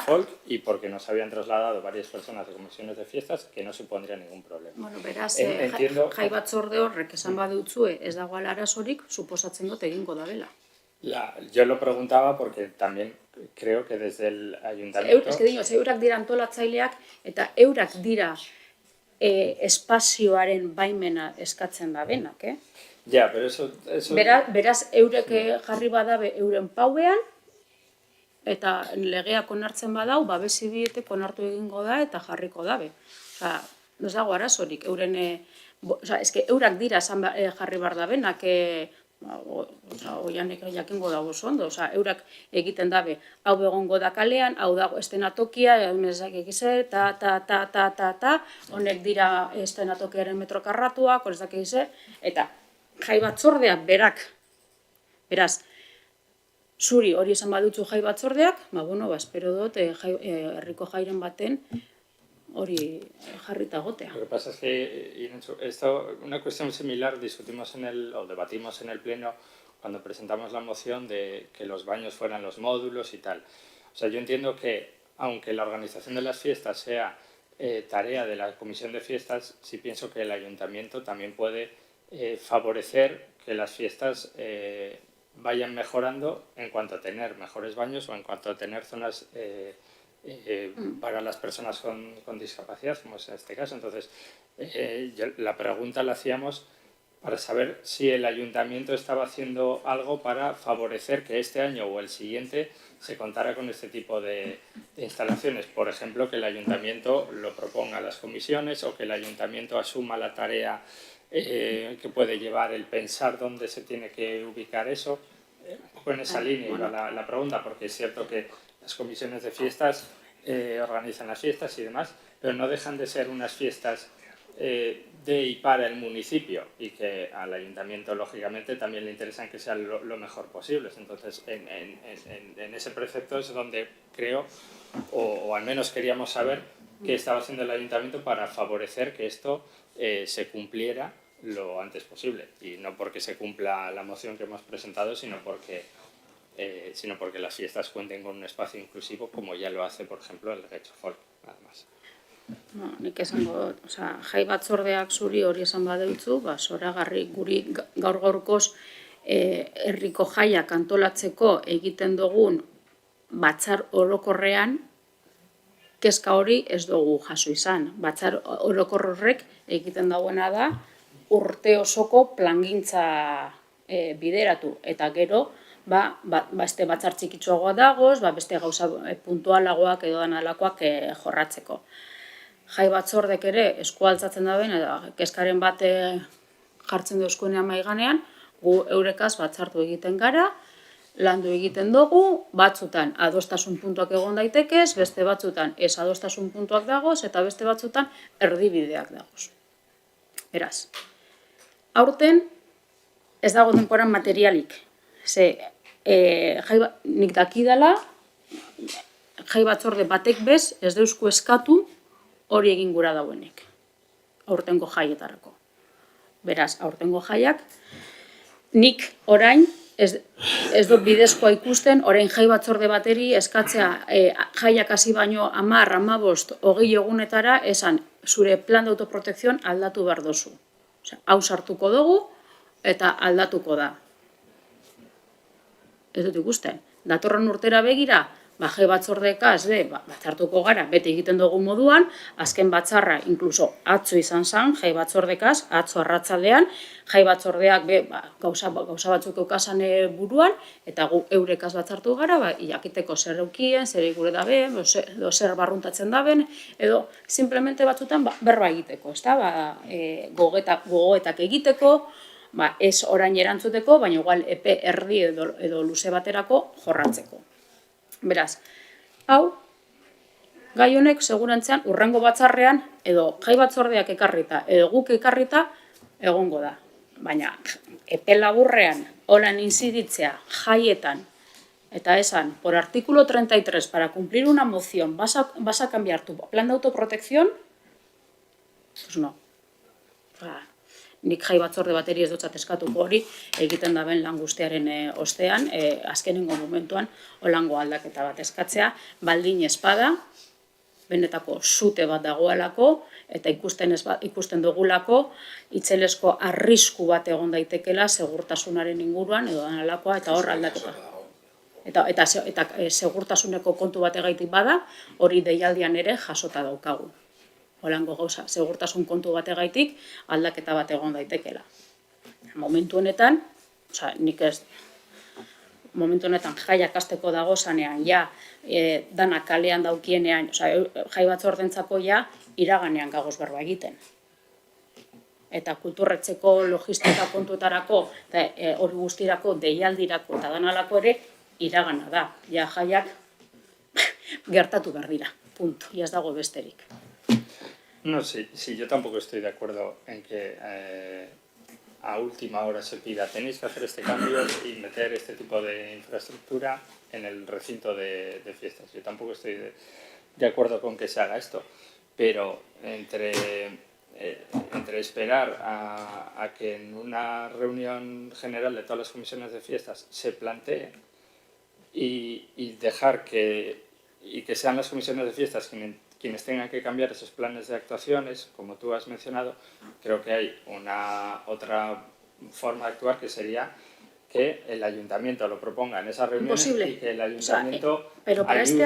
[SPEAKER 4] folk y porque nos habían trasladado varias personas de comisiones de fiestas que no supondría ningún problema.
[SPEAKER 1] Bueno, beraz,
[SPEAKER 4] Entiendo...
[SPEAKER 1] jai batzorde horrek esan badutzue ez dagoela arazorik, suposatzen dut egingo dabela.
[SPEAKER 4] Yo lo preguntaba porque también creo que desde el ayuntamiento...
[SPEAKER 1] Eurak dira antolatzaileak eta eurak dira espazioaren baimena eskatzen da benak,
[SPEAKER 4] Ya, pero eso...
[SPEAKER 1] Beraz, eurek jarri badabe euren pauean, eta legeak onartzen badau, babesi bietek onartu egingo da eta jarriko dabe. Osa, ez dago arazorik, eurak dira jarri bar da benak, oianek jakingo dago ondo, eurak egiten dabe, hau egongo da kalean, hau dago estenatokia, honek dira estenatokiaren metrokarratuak, eta jai batzordeak berak, beraz, zuri hori esan badutzu jai batzordeak, espero dut herriko jairen baten hori jarrita gotea.
[SPEAKER 4] Lo que pasa es que esto, una cuestión similar discutimos o debatimos en el pleno cuando presentamos la moción de que los baños fueran los módulos y tal. O sea, yo entiendo que aunque la organización de las fiestas sea tarea de la comisión de fiestas, sí pienso que el ayuntamiento también puede favorecer que las fiestas vayan mejorando en cuanto a tener mejores baños o en cuanto a tener zonas para las personas con discapacidad, como es en este caso. Entonces, la pregunta la hacíamos para saber si el ayuntamiento estaba haciendo algo para favorecer que este año o el siguiente se contara con este tipo de instalaciones. Por ejemplo, que el ayuntamiento lo proponga a las comisiones o que el ayuntamiento asuma la tarea que puede llevar el pensar dónde se tiene que ubicar eso. Un poco en esa línea iba la pregunta, porque es cierto que las comisiones de fiestas organizan las fiestas y demás, pero no dejan de ser unas fiestas de y para el municipio y que al ayuntamiento, lógicamente, también le interesan que sean lo mejor posibles. Entonces, en ese precepto es donde creo, o al menos queríamos saber qué estaba haciendo el ayuntamiento para favorecer que esto se cumpliera lo antes posible. Y no porque se cumpla la moción que hemos presentado, sino porque las fiestas cuenten con un espacio inclusivo, como ya lo hace, por ejemplo, el Getxo Folk, nada más.
[SPEAKER 1] Nik esango, jai batzordeak zuri hori esan badeutzu, zoragarri guri gaur-gaurkoz herriko jaiak antolatzeko egiten dugun batzar orokorrean, kezka hori ez dugu jaso izan. Batzar orokor horrek egiten dagoena da urte osoko plangintza bideratu. Eta gero, beste batzar txikitsuagoa dagoz, beste gauza puntualagoak edo danalakoak jorratzeko. Jai batzordek ere eskualtzatzen da ben, kezkaren bat jartzen duzkuenean maiganean, gu eurekaz batzartu egiten gara, landu egiten dugu, batzutan adostasun puntuak egon daitekez, beste batzutan ez adostasun puntuak dagoz, eta beste batzutan erdibideak dagoz. Beraz, aurten ez dago denporan materialik Ze, nik dakidala, jai batzorde batek bez, ez deusku eskatu hori egin gura dauenik, aurtengo jaietarako. Beraz, aurtengo jaiak, nik orain, ez dut bidezkoa ikusten, orain jai batzorde bateri eskatzea jaiak hasi baino 10, 15, 20 egunetara, esan, zure plan de autoprotekzion aldatu behar dozu. Hau sartuko dugu eta aldatuko da. Ez dut ikusten. Datorren urtera begira, jai batzordekaz, batzartuko gara, beti egiten dugu moduan, azken batzarra, inkluso atzo izan zen, jai batzordekaz, atzo arratsaldean, jai batzordeak gauza batzuk eukasan buruan, eta gu eurekaz batzartu gara, jakiteko zer eukien, zer egure dabe, edo zer barruntatzen daben, edo simplemente batzutan berba egiteko, gogoetak egiteko, ez orain erantzuteko, baina igual epe erdi edo luze baterako jorratzeko. Beraz, hau, gai honek segurantzean hurrengo batzarrean edo jai batzordeak ekarrita edo guk ekarrita egongo da. Baina epe laburrean holan inziditzea jaietan eta esan, por artículo 33, para cumplir una moción, vas a cambiar tu plan de autoprotección? Pues no. Nik jai batzorde bateri ez dutzat eskatuko hori, egiten daben lan guztiaren ostean, azkenengo momentuan, holango aldaketa bat eskatzea, baldin espada, benetako zute bat dagoelako, eta ikusten dugulako, itzelesko arrisku bat egon daitekela, segurtasunaren inguruan, edo danalakoa, eta hor aldaketa. Eta segurtasuneko kontu bat egaitik bada, hori deialdian ere jasota daukagu. Holango gauza, segurtasun kontu bategaitik aldaketa bat egon daitekela. Momentu honetan, momentu honetan jaiak hasteko dago zanean, danak kalean daukienean, jai batzordentzako iraganean gagoz berba egiten. Eta kulturretzeko logistika kontuetarako, hori guztirako, deialdirako eta danalako ere, iragana da. Jaiak gertatu behar dira, punto, ez dago besterik.
[SPEAKER 4] No, sí, yo tampoco estoy de acuerdo en que a última hora se pida tenéis que hacer este cambio y meter este tipo de infraestructura en el recinto de fiestas. Yo tampoco estoy de acuerdo con que se haga esto, pero entre esperar a que en una reunión general de todas las comisiones de fiestas se plantee y dejar que sean las comisiones de fiestas quienes tengan que cambiar esos planes de actuaciones, como tú has mencionado, creo que hay otra forma de actuar que sería que el ayuntamiento lo proponga en esa reunión y que el ayuntamiento
[SPEAKER 1] pero para este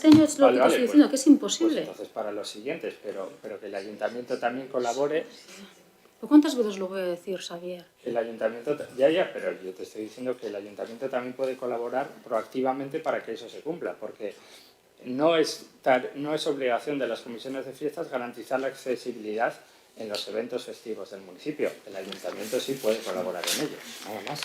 [SPEAKER 1] año es lo que te estoy diciendo, que es imposible.
[SPEAKER 4] Pues entonces para los siguientes, pero que el ayuntamiento también colabore.
[SPEAKER 1] ¿Cuántas veces lo voy a decir, Xavier?
[SPEAKER 4] El ayuntamiento, pero yo te estoy diciendo que el ayuntamiento también puede colaborar proactivamente para que eso se cumpla, porque no es obligación de las comisiones de fiestas garantizar la accesibilidad en los eventos festivos del municipio. El ayuntamiento sí puede colaborar en ello, nada más.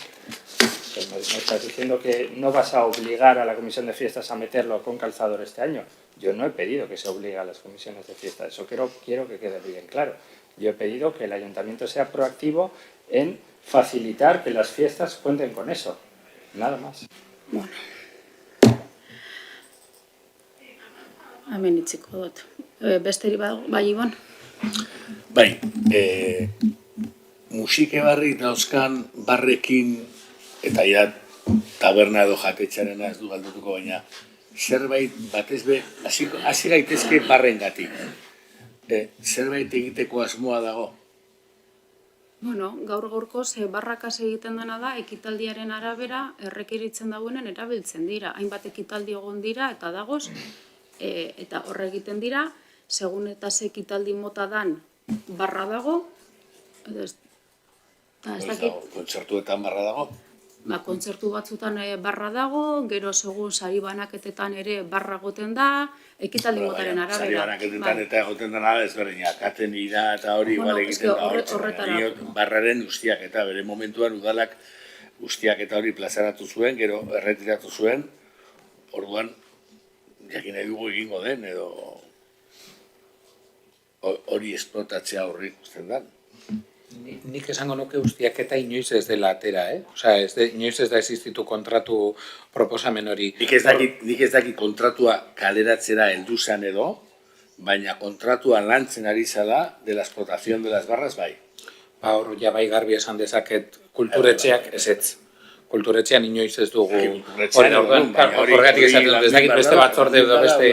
[SPEAKER 4] Me estás diciendo que no vas a obligar a la comisión de fiestas a meterlo con calzador este año. Yo no he pedido que se obligue a las comisiones de fiestas, eso quiero que quede bien claro. Yo he pedido que el ayuntamiento sea proactivo en facilitar que las fiestas cuenten con eso, nada más.
[SPEAKER 1] Bueno. Hemen itziko dut. Besteri bai, Ibon?
[SPEAKER 2] Bai, musike barrik dauzkan barrekin, eta taberna edo jatetxarena ez du galdutuko, baina zerbait batez be, hasi gaitezke barrengatik. Zerbait egiteko asmoa dago?
[SPEAKER 1] Bueno, gaur-gaurkoz barrakaz egiten dena da, ekitaldiaren arabera errekeritzen dagoenen erabiltzen dira. Hainbat ekitaldi egon dira eta dagoz, eta horre egiten dira, segun eta ze ekitaldi mota dan barra dago,
[SPEAKER 2] Kontzertuetan barra dago?
[SPEAKER 1] Kontzertu batzutan barra dago, gero segun sari banaketetan ere barra goten da, ekitaldi motaren arabera.
[SPEAKER 2] Sari banaketetan eta egoten dena ezberdinak, katen ira eta hori igual egiten da horretzen. Barraren ustiak eta bere momentuan udalak ustiak eta hori plazaratu zuen, gero erretiratu zuen, orduan jakin nahi dugu egingo den, edo hori esplotatzea horri ikusten den.
[SPEAKER 3] Nik esango nuke ustiaketa inoiz ez dela atera, Osea, inoiz ez da existitu kontratu proposamen hori.
[SPEAKER 2] Nik ez dakit kontratua kaleratzera heldu zen edo, baina kontratua lantzen ari zala de la explotación de las barras bai.
[SPEAKER 3] Hor, ja bai garbi esan dezaket kulturetxeak ezetz. Kulturetxean inoiz ez dugu horregatik esaten dut, ez dakit beste batzorde edo beste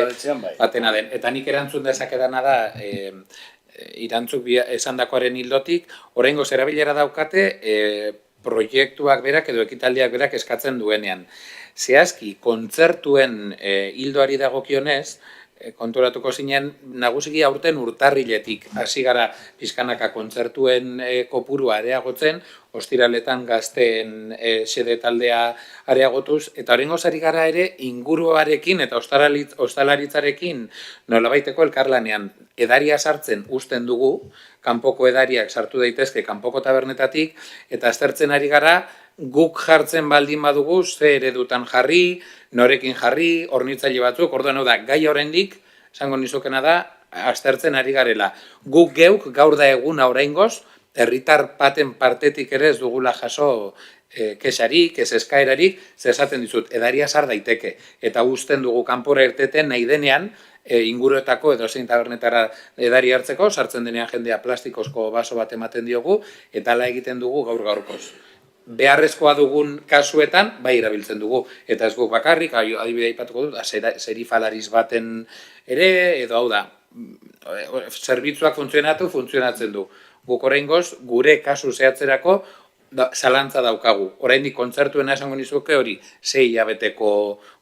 [SPEAKER 3] batena den. Eta nik erantzun dezakedana da, irantzuk esandakoaren hildotik, oraingoz erabilera daukate proiektuak berak edo ekitaldiak berak eskatzen duenean. Zehazki, kontzertuen hildoari dagokionez, konturatuko zinen, nagusiki aurten urtarriletik hasi gara pixkanaka kontzertuen kopurua areagotzen, ostiraletan gazteen xede taldea areagotuz, eta horrengoz ari gara ere inguruarekin eta ostalaritzarekin nolabaiteko elkarlanean edaria sartzen uzten dugu, kanpoko edariak sartu daitezke kanpoko tabernetatik, eta aztertzen ari gara guk jartzen baldin badugu ze eredutan jarri, norekin jarri, hornitzaile batzuk, orduan da, gai oraindik, esango nizukena da, aztertzen ari garela. Guk geuk, gaur da eguna oraingoz, herritar baten partetik ere ez dugula jaso kexarik, ez eskaerarik, esaten dizut, edaria sar daiteke. Eta uzten dugu kanpora irteten nahi denean, inguruetako edo zein tabernetara edari hartzeko, sartzen denean jendea plastikozko baso bat ematen diogu, eta hala egiten dugu gaur-gaurkoz. Beharrezkoa dugun kasuetan, bai erabiltzen dugu. Eta ez guk bakarrik, adibidea aipatuko dut, serifalariz baten ere, edo hau da, zerbitzuak funtzionatzen du. Guk oraingoz, gure kasu zehatzerako zalantza daukagu. Oraindik kontzertuena esango nizuke hori 6 hilabeteko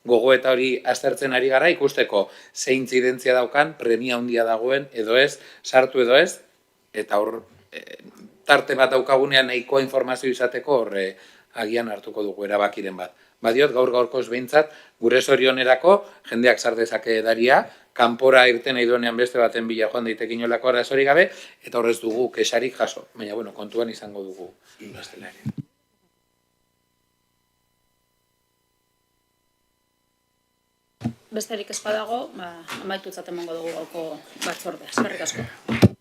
[SPEAKER 3] gogoeta hori aztertzen ari gara, ikusteko zein intzidentzia daukan, premia handia dagoen, edo ez, sartu edo ez, eta hor tarte bat daukagunean nahikoa informazio izateko horre agian hartuko dugu erabakiren bat. Badiot, gaur-gaurkoz behintzat, gure zorionerako jendeak sar dezake edaria, kanpora irten nahi duenean beste baten bila joan daiteke inolako arazorik gabe, eta horrez dugu kexarik jaso. Baina, kontuan izango dugu bestela ere.
[SPEAKER 1] Besterik ez badago, amaitutzat emango dugu gaurko batzordea. Eskerrik asko.